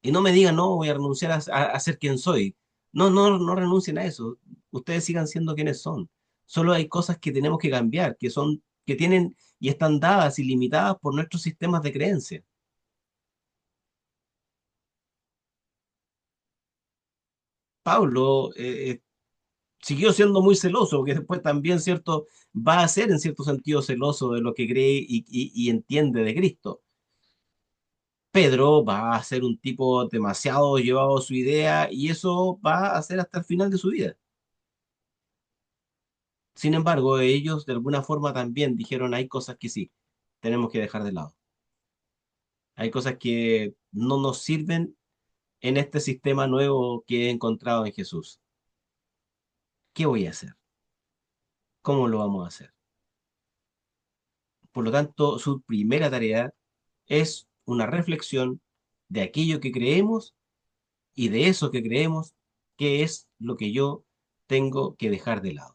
Y no me digan, no, voy a renunciar a ser quien soy. No renuncien a eso. Ustedes sigan siendo quienes son. Solo hay cosas que tenemos que cambiar, que tienen y están dadas y limitadas por nuestros sistemas de creencia. Pablo siguió siendo muy celoso, porque después también, cierto, va a ser en cierto sentido celoso de lo que cree y entiende de Cristo. Pedro va a ser un tipo demasiado llevado a su idea y eso va a ser hasta el final de su vida. Sin embargo, ellos de alguna forma también dijeron, hay cosas que sí, tenemos que dejar de lado. Hay cosas que no nos sirven en este sistema nuevo que he encontrado en Jesús. ¿Qué voy a hacer? ¿Cómo lo vamos a hacer? Por lo tanto, su primera tarea es una reflexión de aquello que creemos y de eso que creemos, qué es lo que yo tengo que dejar de lado.